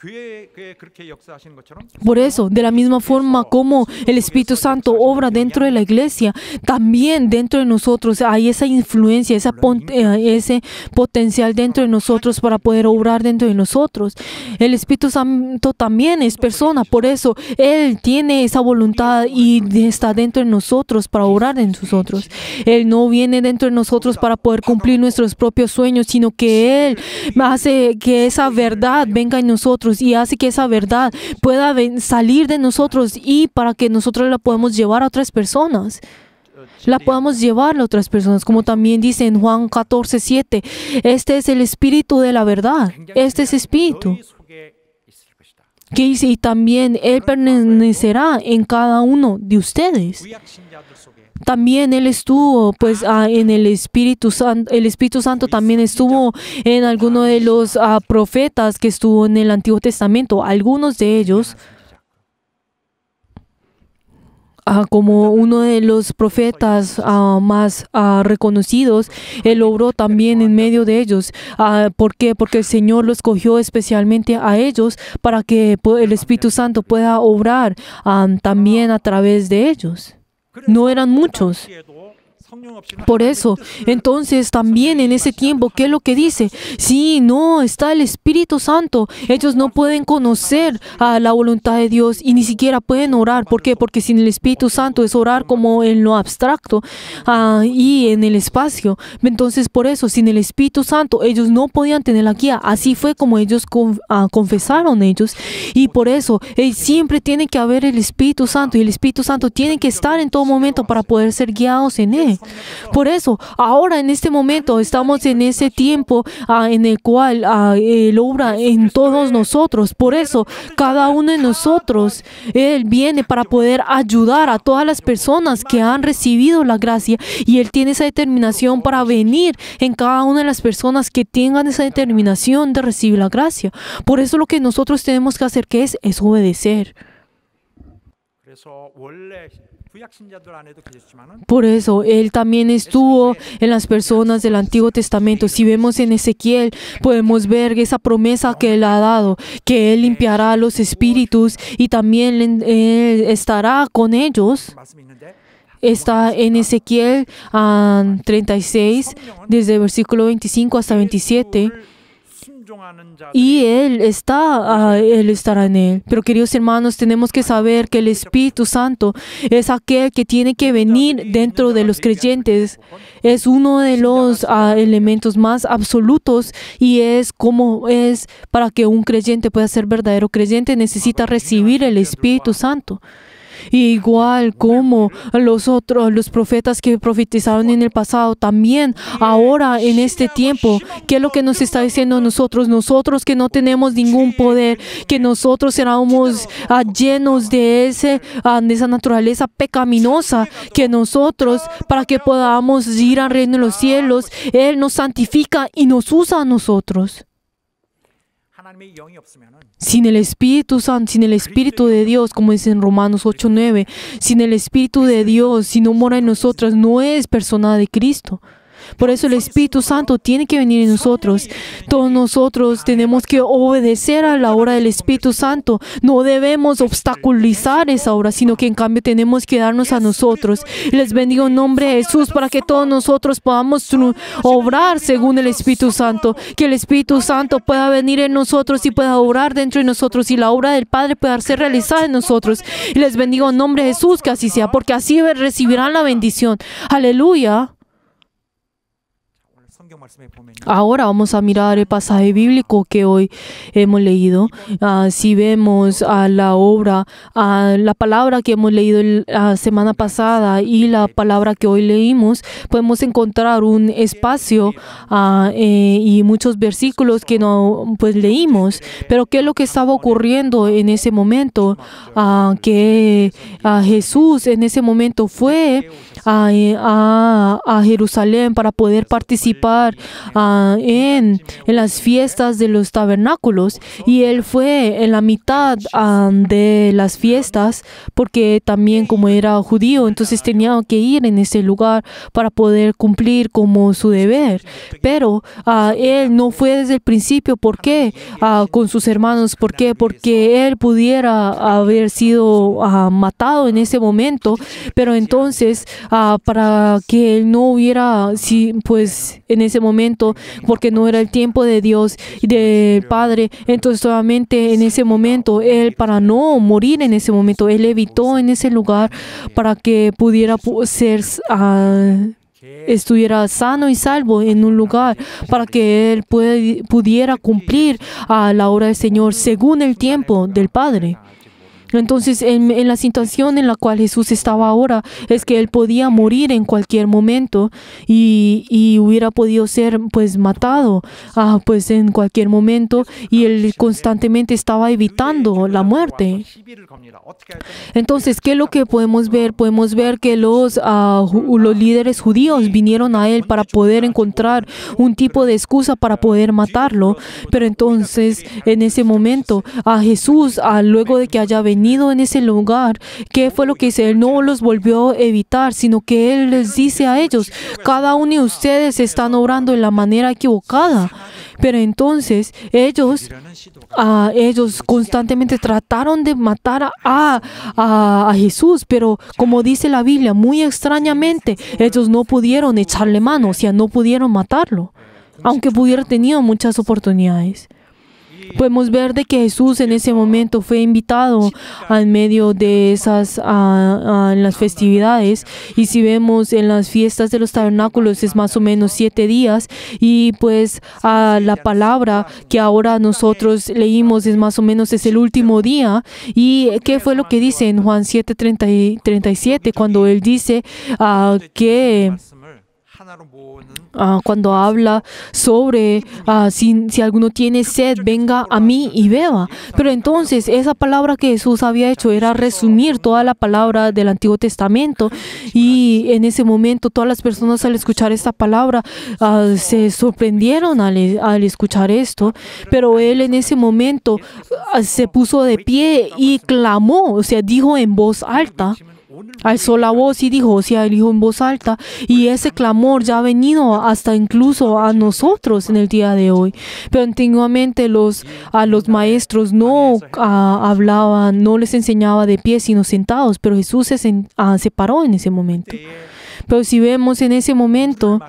교회에 그렇게 역사하시는 것처럼 Por eso, de la misma forma como el Espíritu Santo obra dentro de la iglesia, también dentro de nosotros hay esa influencia, ese potencial dentro de nosotros para poder obrar dentro de nosotros. El Espíritu Santo también es persona, por eso Él tiene esa voluntad y está dentro de nosotros para obrar en nosotros. Él no viene dentro de nosotros para poder cumplir nuestros propios sueños, sino que Él hace que esa verdad venga en nosotros y hace que esa verdad pueda salir de nosotros y para que nosotros la podamos llevar a otras personas. La podamos llevar a otras personas, como también dice en Juan 14:7. Este es el Espíritu de la verdad. Este es Espíritu. 너희 속에 있을 것이다. Que dice, y también Él permanecerá en cada uno de ustedes. 구약 신자들 속에 También Él estuvo en el Espíritu Santo. El Espíritu Santo también estuvo en alguno de los profetas que estuvo en el Antiguo Testamento. Algunos de ellos, como uno de los profetas más reconocidos, Él obró también en medio de ellos. ¿Por qué? Porque el Señor lo escogió especialmente a ellos para que el Espíritu Santo pueda obrar también a través de ellos. No eran muchos. Por eso, entonces también en ese tiempo, ¿qué es lo que dice? Sí, no, está el Espíritu Santo. Ellos no pueden conocer la voluntad de Dios y ni siquiera pueden orar. ¿Por qué? Porque sin el Espíritu Santo es orar como en lo abstracto y en el espacio. Entonces, por eso, sin el Espíritu Santo, ellos no podían tener la guía. Así fue como ellos confesaron ellos. Y por eso, siempre tiene que haber el Espíritu Santo y el Espíritu Santo tiene que estar en todo momento para poder ser guiados en Él. Por eso, ahora en este momento estamos en ese tiempo en el cual Él obra en todos nosotros. Por eso, cada uno de nosotros, Él viene para poder ayudar a todas las personas que han recibido la gracia, y Él tiene esa determinación para venir en cada una de las personas que tengan esa determinación de recibir la gracia. Por eso lo que nosotros tenemos que hacer, ¿qué es obedecer. 그래서 원래 구약 신자들 안에도 계셨지만은 Por eso Él también estuvo en las personas del Antiguo Testamento. Si vemos en Ezequiel, podemos ver esa promesa que Él ha dado, que Él limpiará los espíritus y también Él estará con ellos. 말씀이 있는데 Está en Ezequiel 36, desde el versículo 25 hasta 27. 순종하는 자들이 Y Él estará en Él. Pero queridos hermanos, tenemos que saber que el Espíritu Santo es aquel que tiene que venir dentro de los creyentes. Es uno de los elementos más absolutos, y es como es para que un creyente pueda ser verdadero creyente, necesita recibir el Espíritu Santo. Igual como los profetas que profetizaron en el pasado, también ahora en este tiempo, ¿qué es lo que nos está diciendo a nosotros? Nosotros que no tenemos ningún poder, que nosotros seramos llenos de esa naturaleza pecaminosa, que nosotros, para que podamos ir al reino de los cielos, Él nos santifica y nos usa a nosotros. 하나님의 영이 없으면은 Sin el Espíritu Santo, sin el Espíritu de Dios, como dice en Romanos 8:9, sin el Espíritu de Dios, si no mora en nosotras, no es persona de Cristo. Por eso el Espíritu Santo tiene que venir en nosotros. Todos nosotros tenemos que obedecer a la obra del Espíritu Santo. No debemos obstaculizar esa obra, sino que en cambio tenemos que darnos a nosotros. Les bendigo en nombre de Jesús para que todos nosotros podamos obrar según el Espíritu Santo. Que el Espíritu Santo pueda venir en nosotros y pueda obrar dentro de nosotros, y la obra del Padre pueda ser realizada en nosotros. Y les bendigo en nombre de Jesús que así sea, porque así recibirán la bendición. Aleluya. 오늘 성경 말씀에 보면 Ahora vamos a mirar el pasaje bíblico que hoy hemos leído. Si vemos la obra, la palabra que hemos leído la semana pasada y la palabra que hoy leímos, podemos encontrar un espacio y muchos versículos que no leímos. Pero ¿qué es lo que estaba ocurriendo en ese momento? Que Jesús en ese momento fue a Jerusalén para poder participar en las fiestas de los tabernáculos, y Él fue en la mitad de las fiestas, porque también como era judío, entonces tenía que ir en ese lugar para poder cumplir como su deber. Pero Él no fue desde el principio. ¿Por qué? Con sus hermanos. ¿Por qué? Porque Él pudiera haber sido matado en ese momento, pero entonces para que Él no hubiera, pues en ese momento, porque no era el tiempo de Dios y del Padre, entonces solamente en ese momento Él, para no morir en ese momento, Él evitó en ese lugar para que pudiera ser estuviera sano y salvo en un lugar, para que Él pudiera cumplir la obra del Señor según el tiempo del Padre. Entonces, en la situación en la cual Jesús estaba ahora, es que Él podía morir en cualquier momento y hubiera podido ser pues matado pues en cualquier momento, y Él constantemente estaba evitando la muerte. 시비를 겁니다. 어떻게 할 거냐? Entonces, ¿qué es lo que podemos ver? Podemos ver que los líderes judíos vinieron a Él para poder encontrar un tipo de excusa para poder matarlo. Pero entonces, en ese momento, a Jesús, luego de que haya venido en ese lugar, ¿qué fue lo que hizo? Él no los volvió a evitar, sino que Él les dice a ellos: cada uno de ustedes están obrando de la manera equivocada. Pero entonces ellos constantemente trataron de matar a Jesús, pero como dice la Biblia, muy extrañamente, ellos no pudieron echarle mano, o sea, no pudieron matarlo, aunque hubiera tenido muchas oportunidades. Podemos ver de que Jesús en ese momento fue invitado en medio de esas en las festividades, y si vemos en las fiestas de los tabernáculos es más o menos 7 días, y pues la palabra que ahora nosotros leímos es más o menos es el último día. ¿Y qué fue lo que dice en Juan 7:37 cuando él dice que cuando habla sobre si alguno tiene sed, venga a mí y beba? Pero entonces esa palabra que Jesús había hecho era resumir toda la palabra del Antiguo Testamento, y en ese momento todas las personas al escuchar esta palabra se sorprendieron al escuchar esto, pero él en ese momento se puso de pie y clamó, o sea, dijo en voz alta. Alzó la voz y dijo, dijo en voz alta, y ese clamor ya ha venido hasta incluso a nosotros en el día de hoy. Pero antiguamente a los maestros no hablaban, no les enseñaba de pie, sino sentados, pero Jesús se paró en ese momento. Pero si vemos en ese momento,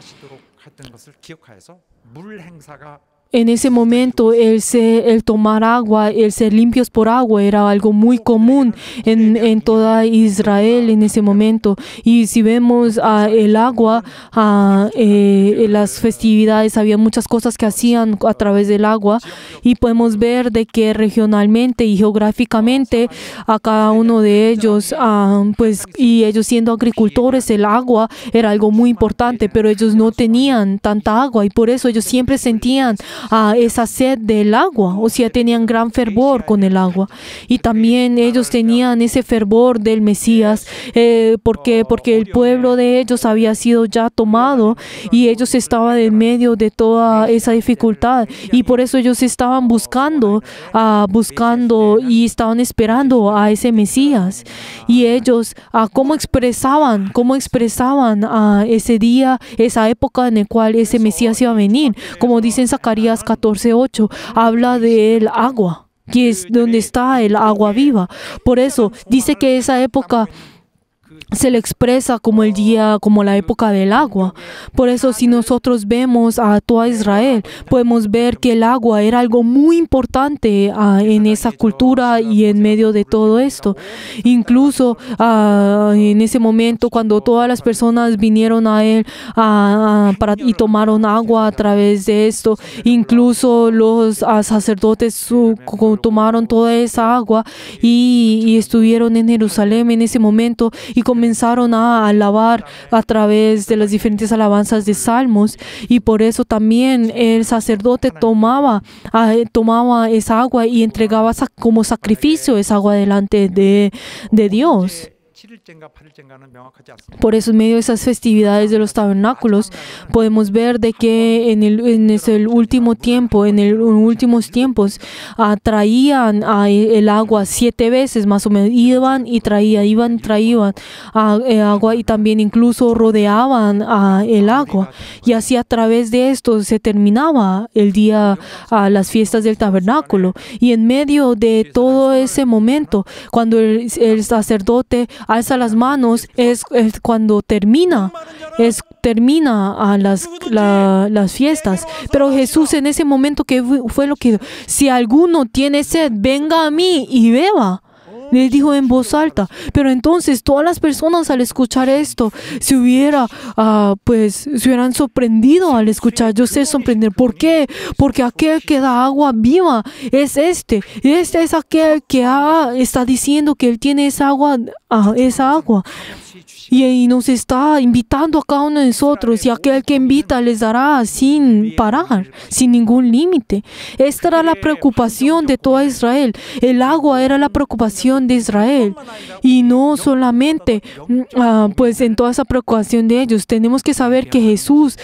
el tomar agua, el ser limpios por agua era algo muy común en toda Israel en ese momento. Y si vemos el agua, en las festividades había muchas cosas que hacían a través del agua, y podemos ver de que regionalmente y geográficamente a cada uno de ellos, y ellos siendo agricultores, el agua era algo muy importante, pero ellos no tenían tanta agua, y por eso ellos siempre sentían esa sed del agua, o sea, tenían gran fervor con el agua. Y también ellos tenían ese fervor del Mesías, porque el pueblo de ellos había sido ya tomado, y ellos estaban en medio de toda esa dificultad, y por eso ellos estaban buscando y estaban esperando a ese Mesías. Y ellos cómo expresaban ese día, esa época en la cual ese Mesías iba a venir. Como dice en Zacarías 14:8, habla del agua, que es donde está el agua viva. Por eso dice que esa época se le expresa como la época del agua. Por eso, si nosotros vemos a toda Israel, podemos ver que el agua era algo muy importante en esa cultura y en medio de todo esto. Incluso en ese momento, cuando todas las personas vinieron a él y tomaron agua a través de esto, incluso los sacerdotes tomaron toda esa agua y estuvieron en Jerusalén en ese momento, y comenzaron a alabar a través de las diferentes alabanzas de salmos, y por eso también el sacerdote tomaba esa agua y entregaba como sacrificio esa agua delante de Dios. Por eso, en medio de esas festividades de los tabernáculos, podemos ver de que en el último tiempo, en los últimos tiempos, traían el agua 7 veces más o menos. Iban y traían agua, y también incluso rodeaban el agua. Y así a través de esto se terminaba el día, las fiestas del tabernáculo. Y en medio de todo ese momento, cuando el sacerdote alza las manos, es cuando termina las fiestas. Pero Jesús en ese momento, ¿qué fue lo que dijo? Si alguno tiene sed, venga a mí y beba. Le dijo en voz alta. Pero entonces todas las personas al escuchar esto se hubieran sorprendido al escuchar. Yo sé sorprender. ¿Por qué? Porque aquel que da agua viva es este. Este es aquel que está diciendo que él tiene esa agua. Y nos está invitando a cada uno de nosotros, y aquel que invita les dará sin parar, sin ningún límite. Esta era la preocupación de toda Israel. El agua era la preocupación de Israel. Y no solamente, en toda esa preocupación de ellos, tenemos que saber que Jesús,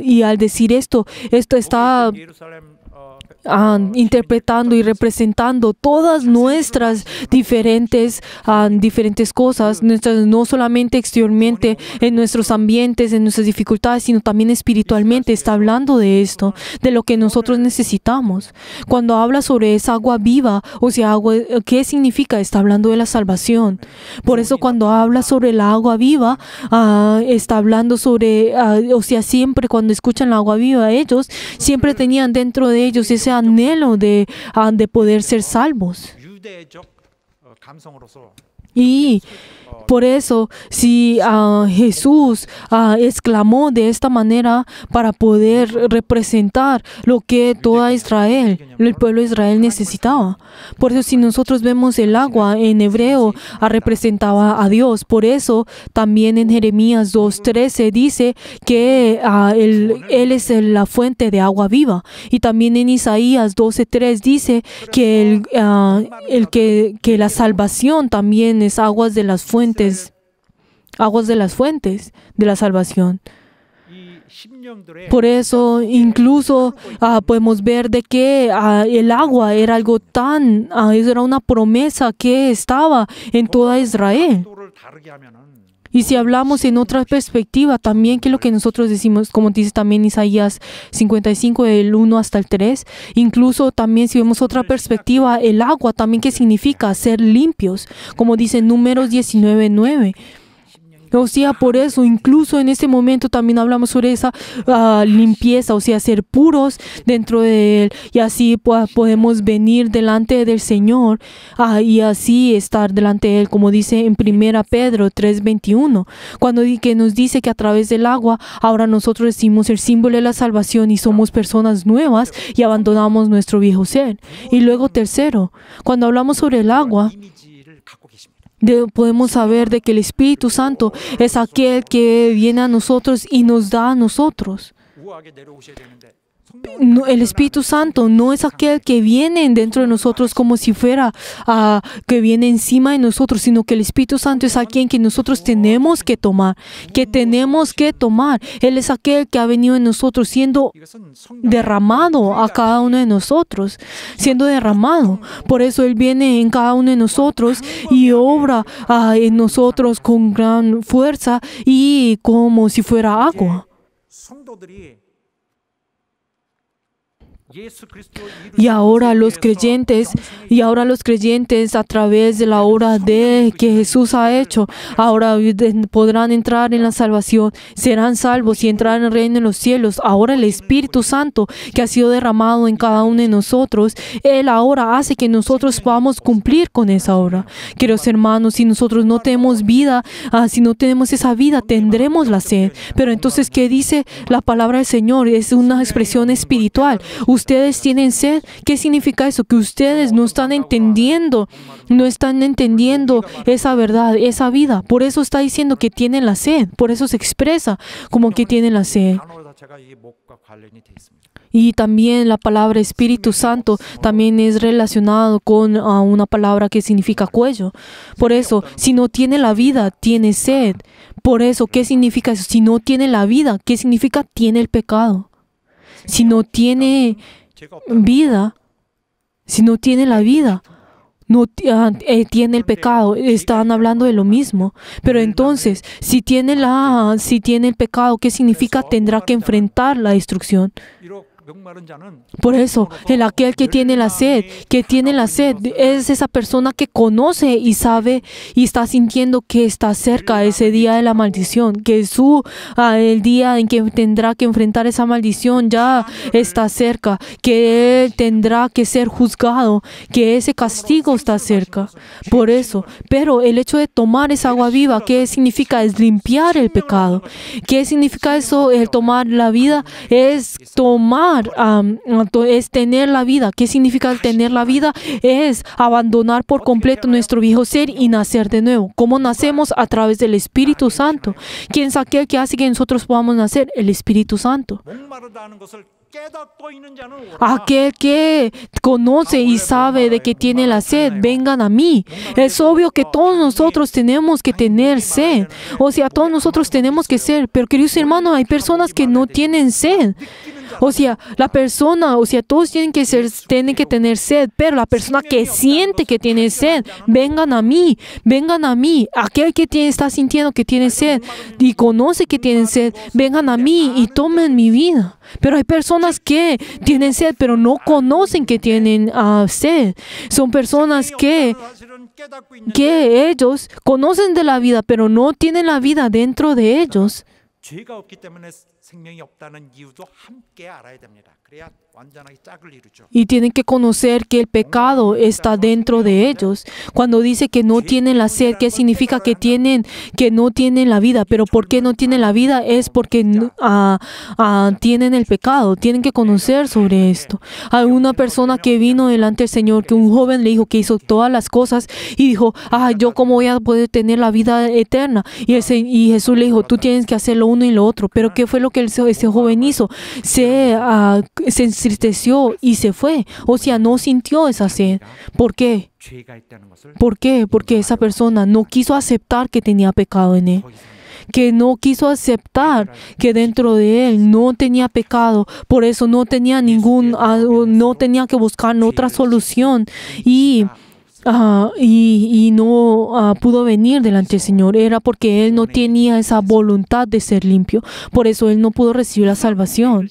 y al decir esto está interpretando y representando todas nuestras diferentes cosas, no solamente exteriormente en nuestros ambientes, en nuestras dificultades, sino también espiritualmente. Está hablando de esto, de lo que nosotros necesitamos. Cuando habla sobre esa agua viva, o sea, agua, ¿qué significa? Está hablando de la salvación. Por eso cuando habla sobre la agua viva, está hablando sobre, siempre cuando escuchan la agua viva, ellos siempre tenían dentro de ellos ese anhelo de poder ser salvos. 유대적 감성으로서 Y por eso, si Jesús exclamó de esta manera para poder representar lo que toda Israel, el pueblo de Israel necesitaba. Por eso, si nosotros vemos el agua en hebreo, representaba a Dios. Por eso, también en Jeremías 2:13 dice que Él es la fuente de agua viva. Y también en Isaías 12:3 dice que que la salvación también es aguas de las fuentes de la salvación. Por eso incluso podemos ver de que el agua era algo era una promesa que estaba en toda Israel. Y si hablamos en otra perspectiva también, que es lo que nosotros decimos, como dice también Isaías 55, del 1 hasta el 3, incluso también si vemos otra perspectiva, el agua también, ¿qué significa? Ser limpios, como dice Números 19:9. O sea, por eso, incluso en este momento también hablamos sobre esa limpieza, o sea, ser puros dentro de Él. Y así podemos venir delante del Señor y así estar delante de Él, como dice en 1 Pedro 3:21, cuando que nos dice que a través del agua, ahora nosotros recibimos el símbolo de la salvación y somos personas nuevas y abandonamos nuestro viejo ser. Y luego tercero, cuando hablamos sobre el agua, podemos saber de que el Espíritu Santo es aquel que viene a nosotros y nos da a nosotros. El Espíritu Santo no es aquel que viene dentro de nosotros como si fuera que viene encima de nosotros, sino que el Espíritu Santo es aquel que nosotros tenemos que tomar, Él es aquel que ha venido en nosotros siendo derramado a cada uno de nosotros, siendo derramado. Por eso Él viene en cada uno de nosotros y obra en nosotros con gran fuerza y como si fuera agua. Y ahora los creyentes, a través de la obra que Jesús ha hecho, ahora podrán entrar en la salvación, serán salvos y entrar en el reino de los cielos. Ahora el Espíritu Santo que ha sido derramado en cada uno de nosotros, Él ahora hace que nosotros podamos cumplir con esa obra. Queridos hermanos, si nosotros no tenemos vida, si no tenemos esa vida, tendremos la sed. Pero entonces, ¿qué dice la palabra del Señor? Es una expresión espiritual. Ustedes tienen sed. ¿Qué significa eso? Que ustedes no están entendiendo esa verdad, esa vida. Por eso está diciendo que tienen la sed. Por eso se expresa como que tienen la sed. Y también la palabra Espíritu Santo también es relacionado con una palabra que significa cuello. Por eso, si no tiene la vida, tiene sed. Por eso, ¿qué significa eso? Si no tiene la vida, ¿qué significa? Tiene el pecado. Si no tiene vida, no tiene el pecado. Están hablando de lo mismo. Pero entonces, si tiene el pecado, ¿qué significa? Tendrá que enfrentar la destrucción. Por eso, aquel que tiene la sed, es esa persona que conoce y sabe y está sintiendo que está cerca ese día de la maldición, que el día en que tendrá que enfrentar esa maldición ya está cerca, que él tendrá que ser juzgado, que ese castigo está cerca. Por eso, pero el hecho de tomar esa agua viva, ¿qué significa? Es limpiar el pecado. ¿Qué significa eso? El tomar la vida es es tener la vida. ¿Qué significa tener la vida? Es abandonar por completo nuestro viejo ser y nacer de nuevo. ¿Cómo nacemos? A través del Espíritu Santo. ¿Quién es aquel que hace que nosotros podamos nacer? El Espíritu Santo. Aquel que conoce y sabe de que tiene la sed, vengan a mí. Es obvio que todos nosotros tenemos que tener sed. O sea, todos nosotros tenemos que ser. Pero queridos hermanos, hay personas que no tienen sed. Todos tienen que tener sed, pero la persona que siente que tiene sed, vengan a mí. Aquel que está sintiendo que tiene sed y conoce que tiene sed, vengan a mí y tomen mi vida. Pero hay personas que tienen sed, pero no conocen que tienen sed. Son personas que ellos conocen de la vida, pero no tienen la vida dentro de ellos. 생명이 없다는 이유도 함께 알아야 됩니다. 그래야 완전하게 짝을 이루죠. Y tienen que conocer que el pecado está dentro de ellos. Cuando dice que no tienen la sed, ¿qué significa? Que no tienen la vida. Pero ¿por qué no tienen la vida? Es porque tienen el pecado. Tienen que conocer sobre esto. Hay una persona que vino delante del Señor, que un joven le dijo que hizo todas las cosas y dijo, ¿yo cómo voy a poder tener la vida eterna? Y Jesús le dijo, tú tienes que hacer lo uno y lo otro. Pero ¿qué fue lo que ese joven hizo? Se entristeció y se fue. O sea, no sintió esa sed. ¿Por qué? 죄가 있다는 것을 ¿Por qué? Porque esa persona no quiso aceptar que tenía pecado en él. 더 이상 Que no quiso aceptar que dentro de él no tenía pecado. Por eso no tenía no tenía que buscar otra solución. Y no pudo venir delante del Señor. Era porque él no tenía esa voluntad de ser limpio. Por eso él no pudo recibir la salvación.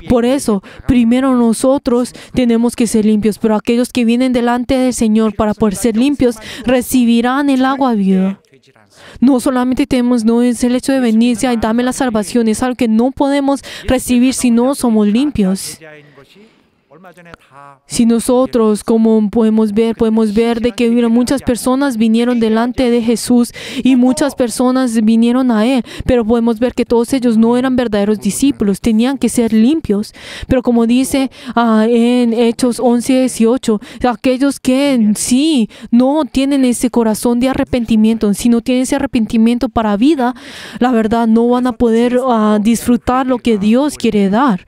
Por eso, primero nosotros tenemos que ser limpios, pero aquellos que vienen delante del Señor para poder ser limpios recibirán el agua viva. 되질 않습니다. No solamente no es el hecho de venirse y dame la salvación, es algo que no podemos recibir si no somos limpios. 베레아인 것이 얼마 전에 다 Si nosotros, como podemos ver de que muchas personas vinieron delante de Jesús y muchas personas vinieron a Él, pero podemos ver que todos ellos no eran verdaderos discípulos, tenían que ser limpios. Pero como dice en Hechos 11:18, aquellos que sí no tienen ese corazón de arrepentimiento, si no tienen ese arrepentimiento para vida, la verdad no van a poder disfrutar lo que Dios quiere dar.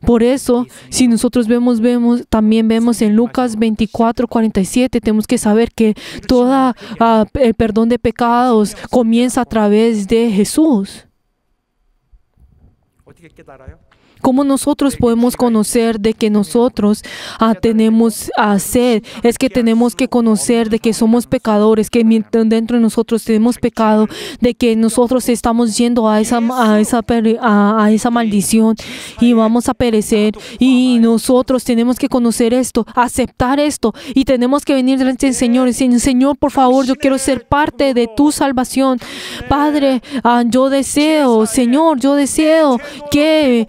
Por eso, si nosotros también vemos en Lucas 24:47, tenemos que saber que todo el perdón de pecados comienza a través de Jesús. 어떻게 깨달아요? ¿Cómo nosotros podemos conocer de que nosotros tenemos sed? Es que tenemos que conocer de que somos pecadores, que dentro de nosotros tenemos pecado, de que nosotros estamos yendo a esa maldición y vamos a perecer. Y nosotros tenemos que conocer esto, aceptar esto, y tenemos que venir delante del Señor y decir, Señor, por favor, yo quiero ser parte de tu salvación. Padre, yo deseo, Señor, yo deseo que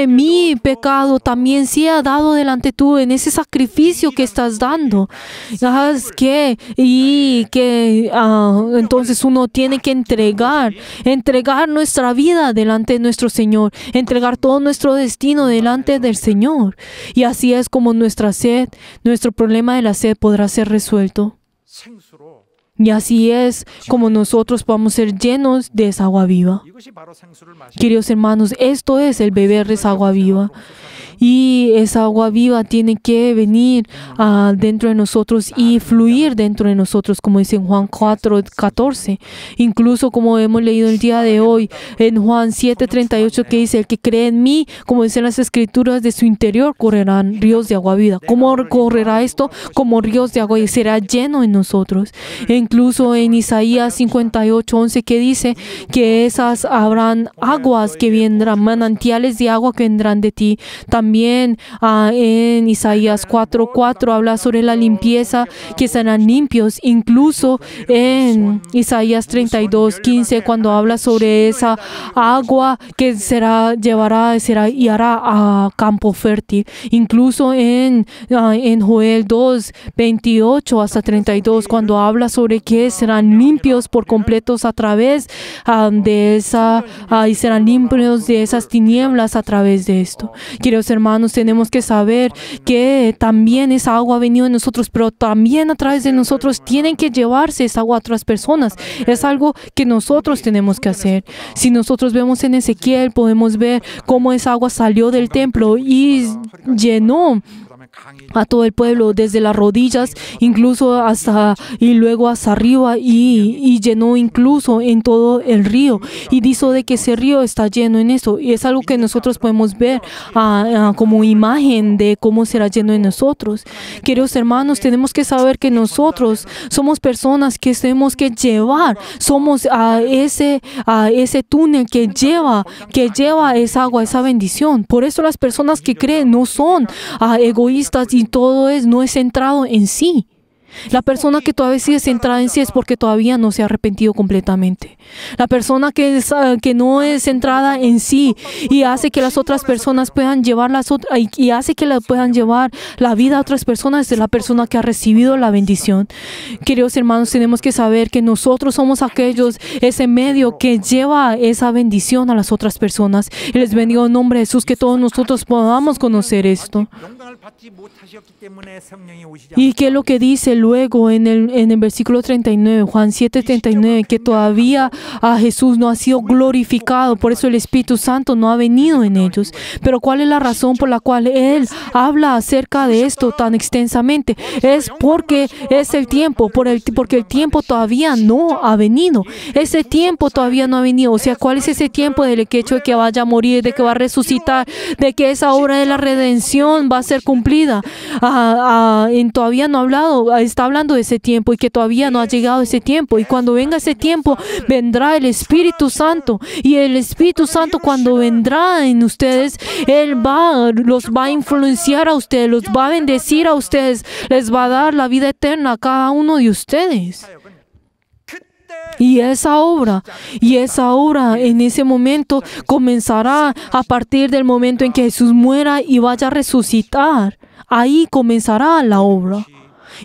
mi pecado también sea dado delante tú en ese sacrificio que estás dando. Entonces uno tiene que entregar nuestra vida delante de nuestro Señor, entregar todo nuestro destino delante del Señor. Y así es como nuestro problema de la sed podrá ser resuelto. 생수로 Y así es como nosotros podamos ser llenos de esa agua viva. 이것이 바로 생수를 마시는 Queridos hermanos, esto es el beber de esa agua viva. Y esa agua viva tiene que venir dentro de nosotros y fluir dentro de nosotros, como dice en Juan 4:14. Incluso como hemos leído el día de hoy, en Juan 7:38, que dice, el que cree en mí, como dicen las escrituras, de su interior correrán ríos de agua viva. ¿Cómo correrá esto? Como ríos de agua, y será lleno en nosotros. E incluso en Isaías 58:11, que dice que esas habrán aguas que vendrán, manantiales de agua que vendrán de ti. También en Isaías 4:4 habla sobre la limpieza, que serán limpios. Incluso en Isaías 32:15, cuando habla sobre esa agua que y hará a campo fértil. Incluso en Joel 2:28 hasta 32, cuando habla sobre que serán limpios por completos a través de esa, y serán limpios de esas tinieblas a través de esto. Queridos hermanos, tenemos que saber que también esa agua ha venido en nosotros, pero también a través de nosotros tienen que llevarse esa agua a otras personas. Es algo que nosotros tenemos que hacer. Si nosotros vemos en Ezequiel, podemos ver cómo esa agua salió del templo y llenó a todo el pueblo, desde las rodillas incluso y luego hasta arriba, y llenó incluso en todo el río, y dijo de que ese río está lleno en eso, y es algo que nosotros podemos ver como imagen de cómo será lleno en nosotros. Queridos hermanos, tenemos que saber que nosotros somos personas que tenemos que llevar, somos ese túnel que lleva esa agua, esa bendición. Por eso las personas que creen no son egoístas, y todo no es centrado en sí. La persona que todavía sigue centrada en sí es porque todavía no se ha arrepentido completamente. La persona que no es centrada en sí y hace que las otras personas puedan llevar y hace que puedan llevar la vida a otras personas es la persona que ha recibido la bendición. Queridos hermanos, tenemos que saber que nosotros somos aquellos, ese medio que lleva esa bendición a las otras personas. Y les bendigo en nombre de Jesús que todos nosotros podamos conocer esto. ¿Y qué es lo que dice luego en el versículo 39, Juan 7:39? Que todavía a Jesús no ha sido glorificado, por eso el Espíritu Santo no ha venido en ellos. Pero ¿cuál es la razón por la cual Él habla acerca de esto tan extensamente? Es porque es el tiempo, porque el tiempo todavía no ha venido. Ese tiempo todavía no ha venido. O sea, ¿cuál es ese tiempo del hecho de que vaya a morir, de que va a resucitar, de que esa obra de la redención va a ser cumplida? Todavía no ha hablado, está hablando de ese tiempo y que todavía no ha llegado ese tiempo. Y cuando venga ese tiempo, vendrá el Espíritu Santo. Y el Espíritu Santo, cuando vendrá en ustedes, Él los va a influenciar a ustedes, los va a bendecir a ustedes, les va a dar la vida eterna a cada uno de ustedes. Y esa obra en ese momento comenzará a partir del momento en que Jesús muera y vaya a resucitar. Ahí comenzará la obra.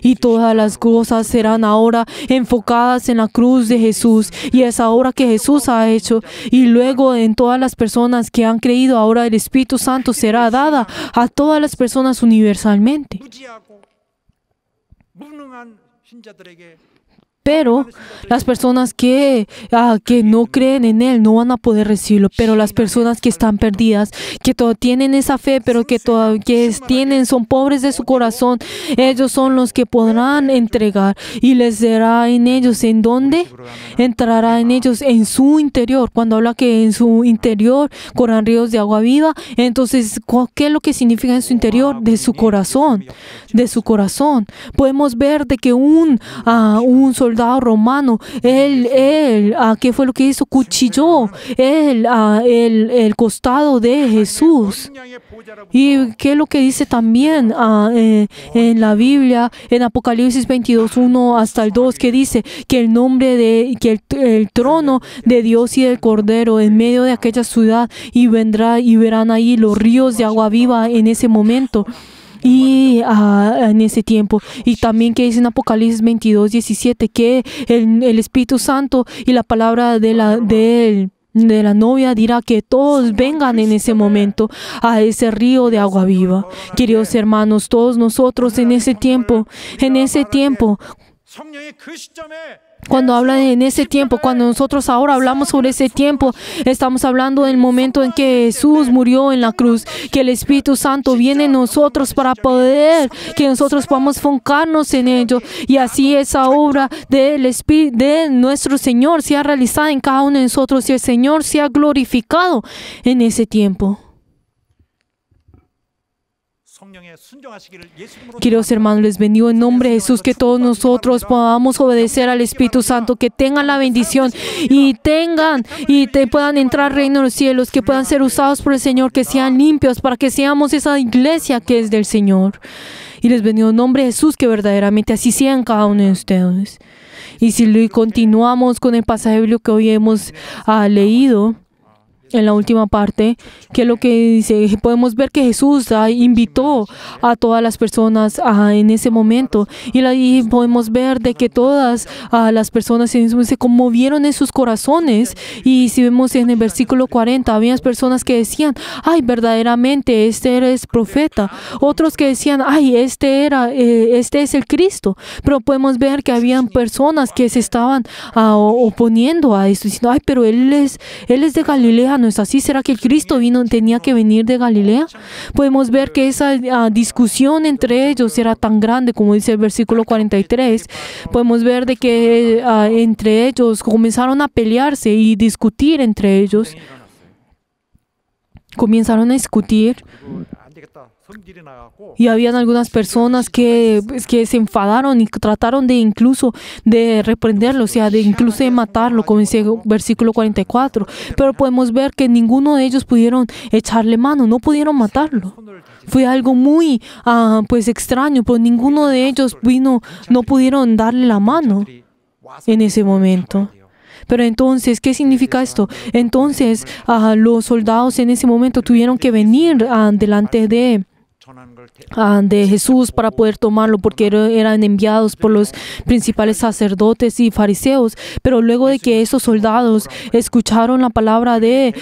Y todas las cosas serán ahora enfocadas en la cruz de Jesús y esa obra que Jesús ha hecho. Y luego en todas las personas que han creído, ahora el Espíritu Santo será dada a todas las personas universalmente. Pero las personas que no creen en Él no van a poder recibirlo. Pero las personas que están perdidas, que tienen esa fe, pero que son pobres de su corazón, ellos son los que podrán entregar. Y les dará en ellos, ¿en dónde? Entrará en ellos, en su interior. Cuando habla que en su interior corran ríos de agua viva, entonces, ¿qué es lo que significa en su interior? De su corazón. De su corazón. Podemos ver de que un soldado romano, ¿qué fue lo que hizo? Cuchilló el costado de Jesús. ¿Y qué es lo que dice también en la Biblia, en Apocalipsis 22, 1 hasta el 2, que dice que el trono de Dios y del Cordero en medio de aquella ciudad y verán ahí los ríos de agua viva en ese momento? Y en ese tiempo. Y también que dice en Apocalipsis 22, 17, que el Espíritu Santo y la palabra de la novia dirá que todos vengan en ese momento a ese río de agua viva. Queridos hermanos, todos nosotros en ese tiempo, cuando habla en ese tiempo, cuando nosotros ahora hablamos sobre ese tiempo, estamos hablando del momento en que Jesús murió en la cruz, que el Espíritu Santo viene en nosotros para poder que nosotros podamos enfocarnos en ello y así esa obra de nuestro Señor sea realizada en cada uno de nosotros y el Señor sea glorificado en ese tiempo. Queridos hermanos, les bendigo en nombre de Jesús, que todos nosotros podamos obedecer al Espíritu Santo, que tengan la bendición y puedan entrar al reino de los cielos, que puedan ser usados por el Señor, que sean limpios para que seamos esa iglesia que es del Señor. Y les bendigo en nombre de Jesús, que verdaderamente así sean cada uno de ustedes. Y si continuamos con el pasaje bíblico que hoy hemos leído, en la última parte, que es lo que dice, podemos ver que Jesús invitó a todas las personas en ese momento y podemos ver de que todas las personas se conmovieron en sus corazones. Y si vemos en el versículo 40, había personas que decían, ay, verdaderamente este es profeta, otros que decían, ay, este es el Cristo. Pero podemos ver que habían personas que se estaban oponiendo a esto, diciendo, ay, pero él es de Galilea, ¿no es así? ¿Será que el Cristo tenía que venir de Galilea? Podemos ver que esa discusión entre ellos era tan grande, como dice el versículo 43. Podemos ver de que entre ellos comenzaron a pelearse y discutir entre ellos. Comenzaron a discutir. Y habían algunas personas que se enfadaron y trataron de incluso de reprenderlo, o sea, de incluso de matarlo, como dice el versículo 44. Pero podemos ver que ninguno de ellos pudieron echarle mano, no pudieron matarlo. Fue algo muy pues extraño, pero ninguno de ellos no pudieron darle la mano en ese momento. Pero entonces, ¿qué significa esto? Entonces, los soldados en ese momento tuvieron que venir delante de Jesús para poder tomarlo, porque eran enviados por los principales sacerdotes y fariseos. Pero luego de que esos soldados escucharon la palabra de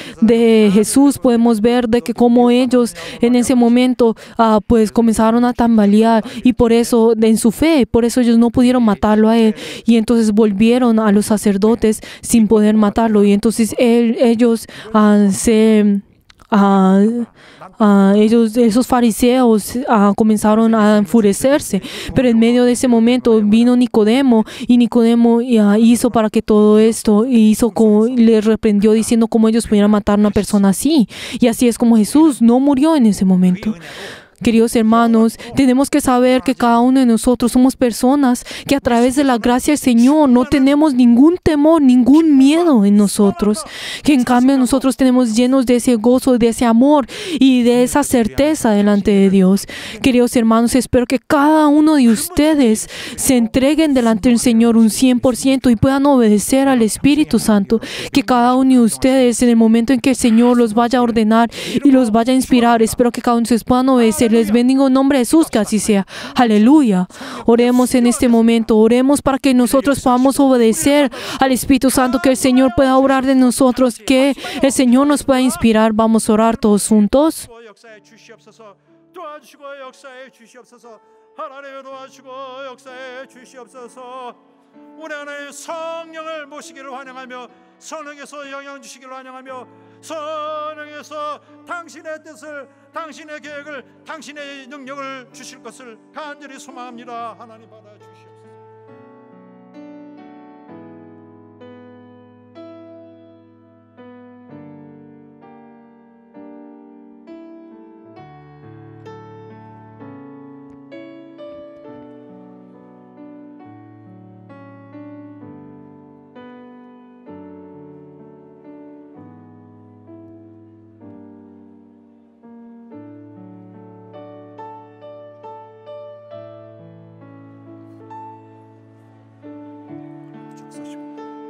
Jesús, podemos ver de que como ellos en ese momento pues comenzaron a tambalear, y por eso en su fe, por eso ellos no pudieron matarlo a él, y entonces volvieron a los sacerdotes sin poder matarlo, y entonces ellos esos fariseos comenzaron a enfurecerse. Pero en medio de ese momento vino Nicodemo, y Nicodemo hizo para que todo esto, le reprendió diciendo cómo ellos pudieran matar a una persona así. Y así es como Jesús no murió en ese momento. Queridos hermanos, tenemos que saber que cada uno de nosotros somos personas que a través de la gracia del Señor no tenemos ningún temor, ningún miedo en nosotros. Que en cambio nosotros tenemos llenos de ese gozo, de ese amor y de esa certeza delante de Dios. Queridos hermanos, espero que cada uno de ustedes se entreguen delante del Señor un 100% y puedan obedecer al Espíritu Santo. Que cada uno de ustedes, en el momento en que el Señor los vaya a ordenar y los vaya a inspirar, espero que cada uno de ustedes puedan obedecer. Les bendigo en nombre de Jesús, que así sea. Aleluya. Oremos en este momento. Oremos para que nosotros podamos obedecer al Espíritu Santo, que el Señor pueda obrar de nosotros, que el Señor nos pueda inspirar. Vamos a orar todos juntos. 우리 하나님 성령을 모시기를 환영하며 성령께서 영향 주시기를 환영하며 성령께서 당신의 뜻을, 당신의 계획을, 당신의 능력을 주실 것을 간절히 소망합니다. 하나님 받아 주시옵소서.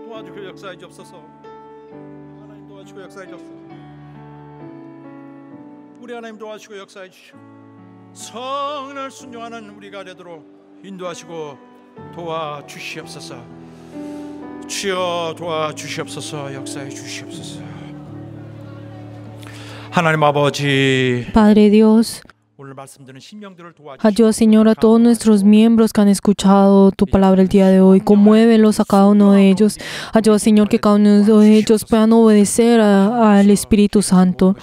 도와주고 역사해 주옵소서. 하나님 도와주고 역사해 주옵소서. 우리 하나님 도와주시고 역사해 주시오. 성령을 순종하는 우리가 되도록 인도하시고 도와주시옵소서. 주여 도와주시옵소서. 역사해 주시옵소서. 하나님 아버지, Padre Dios, 오늘 말씀드린 신명들을 ayuda, Señor, a todos nuestros miembros que han escuchado tu palabra el día de hoy. Conmuévelos a cada uno de ellos. Ayuda, Señor, que cada uno de ellos puedan obedecer al Espíritu Santo.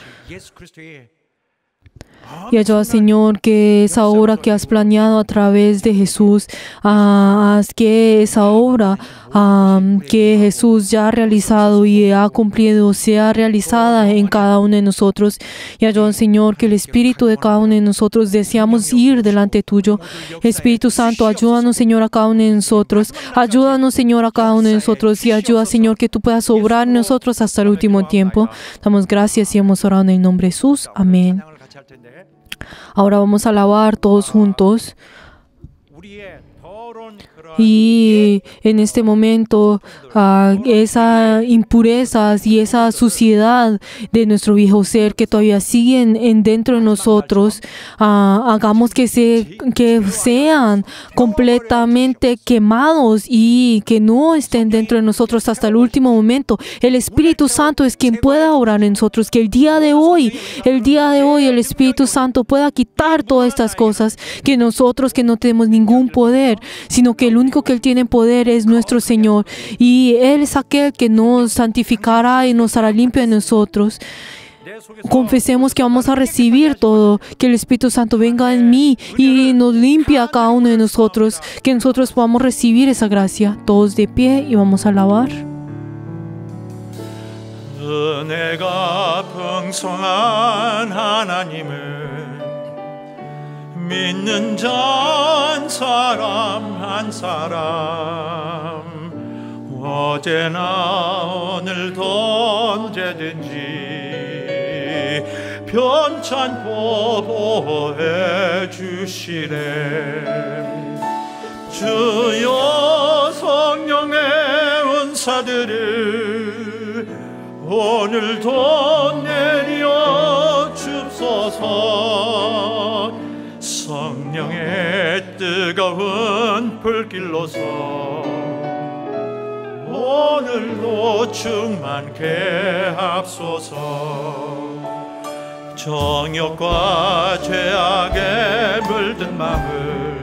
Y ayuda, Señor, que esa obra que has planeado a través de Jesús, haz que esa obra que Jesús ya ha realizado y ha cumplido sea realizada en cada uno de nosotros. Y ayuda, Señor, que el Espíritu de cada uno de nosotros deseamos ir delante tuyo. Espíritu Santo, ayúdanos, Señor, a cada uno de nosotros. Ayúdanos, Señor, a cada uno de nosotros. Y ayuda, Señor, que tú puedas obrar en nosotros hasta el último tiempo. Damos gracias y hemos orado en el nombre de Jesús. Amén. Ahora vamos a alabar todos juntos. Y en este momento, esas impurezas y esa suciedad de nuestro viejo ser que todavía siguen dentro de nosotros, hagamos que sean completamente quemados y que no estén dentro de nosotros hasta el último momento. El Espíritu Santo es quien pueda obrar en nosotros. Que el día de hoy, el Espíritu Santo pueda quitar todas estas cosas, que nosotros que no tenemos ningún poder, sino que el único que Él tiene poder es nuestro Señor, y Él es aquel que nos santificará y nos hará limpio de nosotros. Confesemos que vamos a recibir todo, que el Espíritu Santo venga en mí y nos limpia a cada uno de nosotros, que nosotros podamos recibir esa gracia. Todos de pie y vamos a alabar. 은혜가 풍성한 하나님을 믿는 자 한 사람 한 사람 어제나 오늘도 언제든지 편찮고 보호해 주시래. 주여 성령의 은사들을 오늘도 내려 줍소서. 성령의 뜨거운 불길로서 오늘도 충만케 하소서. 정욕과 죄악에 물든 마음을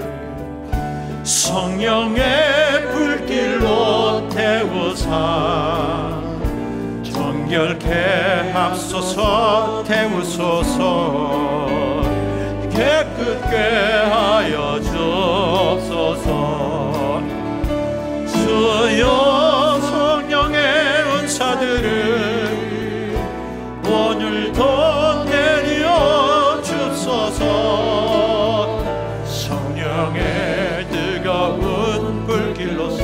성령의 불길로 태우사 정결케 하소서. 태우소서. 깨끗게 하여 주옵소서. 주여 성령의 은사들을 오늘도 내려 줍소서. 성령의 뜨거운 불길로서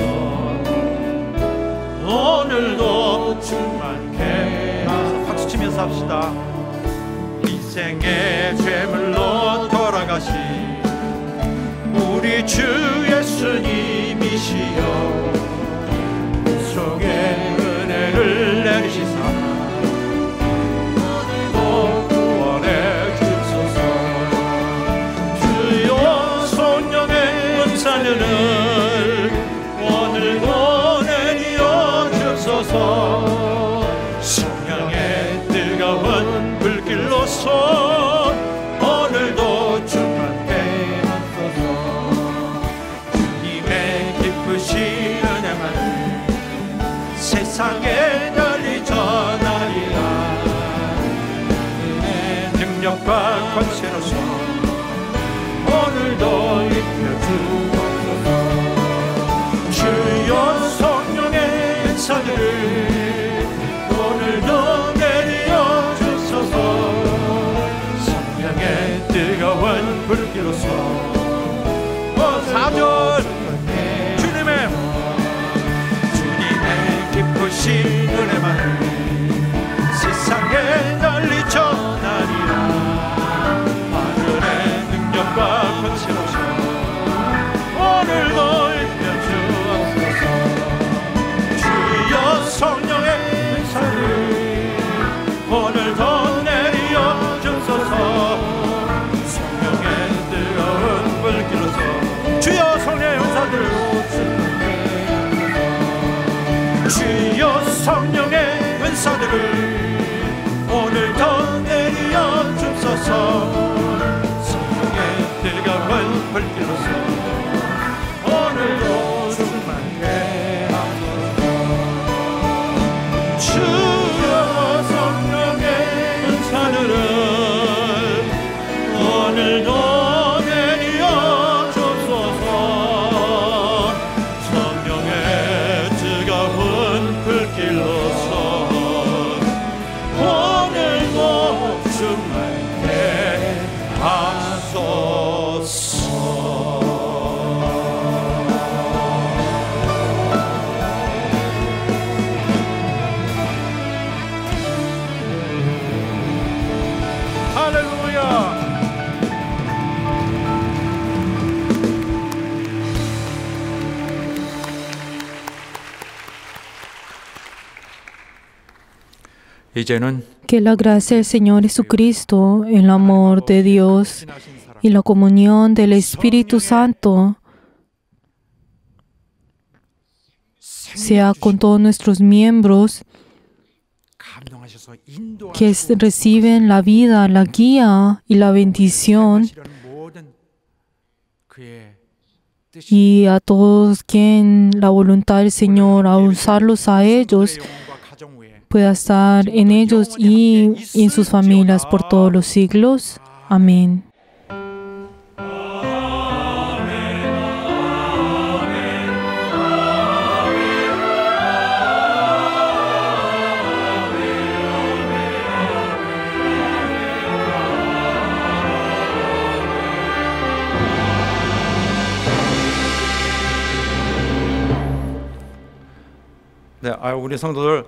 오늘도 충만케 하소서. 박수치면서 합시다. 인생의 죄물로 돌아가신 우리 주 예수님이시여 속에 은혜를 내리시사 오늘도 구원해 주소서. 주여 성령의 은사들을 오늘도 내려 주소서. 성령의 뜨거운 불길로서 오늘도 충만케 하소서. 주님의 기쁘신 은혜만을 세상에 널리 전하리라. 은혜의 능력과 권세로서 오늘도 입혀 주옵소서. 주여 성령의 은사들을 오늘도 내려 주소서. 성령의 뜨거운 불길로서 4절 주님의 기쁘신 은혜만을 세상에 널리 전하리라. 하늘의 능력과 권세로서 오늘도 입혀 주옵소서. 주여 성령의 은사를 오늘도 내려 주소서. 성령의 뜨거운 불길로서 주여 성령의 은사들을 주여 성령의 은사들을 오늘도 내려 주소서. 성령의 뜨거운 불길로서 오늘도 충만케 하소서. 주여 성령의 은사들을 오늘도 내려 주소서. 성령의 뜨거운 불길로서 오늘도 충만케 하소서. 할렐루야. 이제는 Que la gracia del Señor Jesucristo, el amor de Dios y la comunión del Espíritu Santo sea con todos nuestros miembros que reciben la vida, la guía y la bendición, y a todos quien la voluntad del Señor a usarlos a ellos pueda estar en ellos y en sus familias por todos los siglos. Amén. 네, 우리 성도들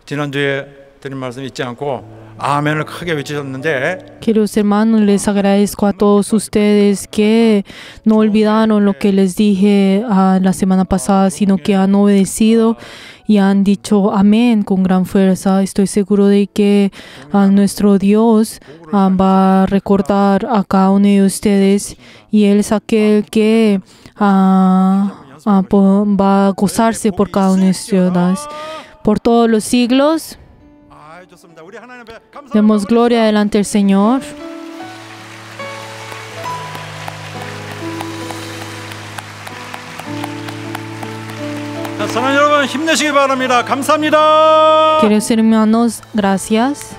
지난주에 드린 말씀 잊지 않고 아멘을 크게 외치셨는데 Queridos hermanos, les agradezco a todos ustedes que no olvidaron lo que les dije la semana pasada, sino que han obedecido y han dicho amén con gran fuerza. Estoy seguro de que nuestro Dios va a recordar a cada uno de ustedes y Él es aquel que va a gozarse por cada uno de ustedes. Por todos los siglos, 좋습니다. 우리 하나님 앞에 감사를 demos gloria delante del Señor. 자, 사랑하는 여러분 힘내시기 바랍니다. 감사합니다. Queridos hermanos, gracias.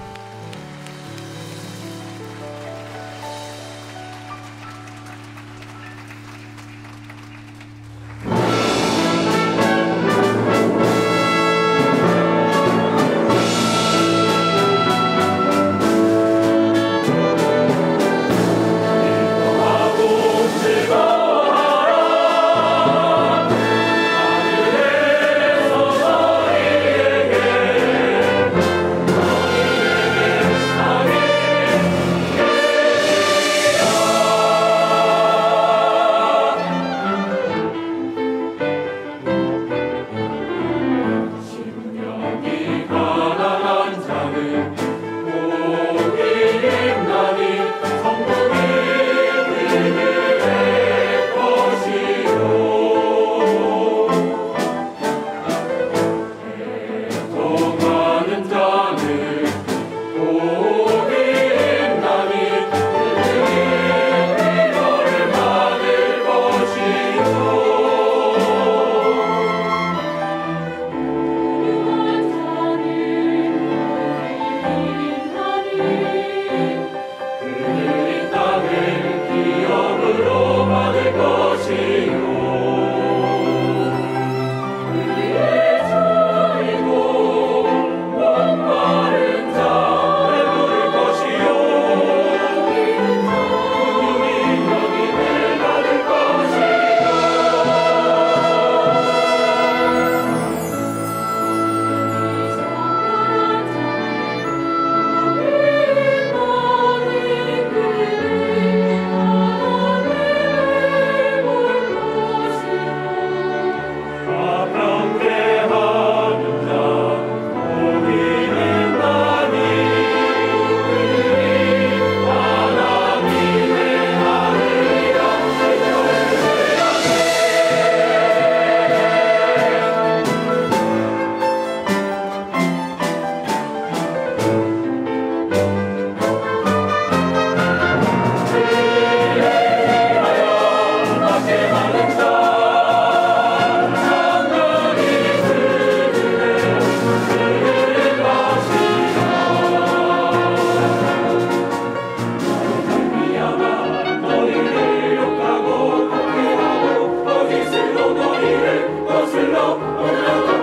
거슬러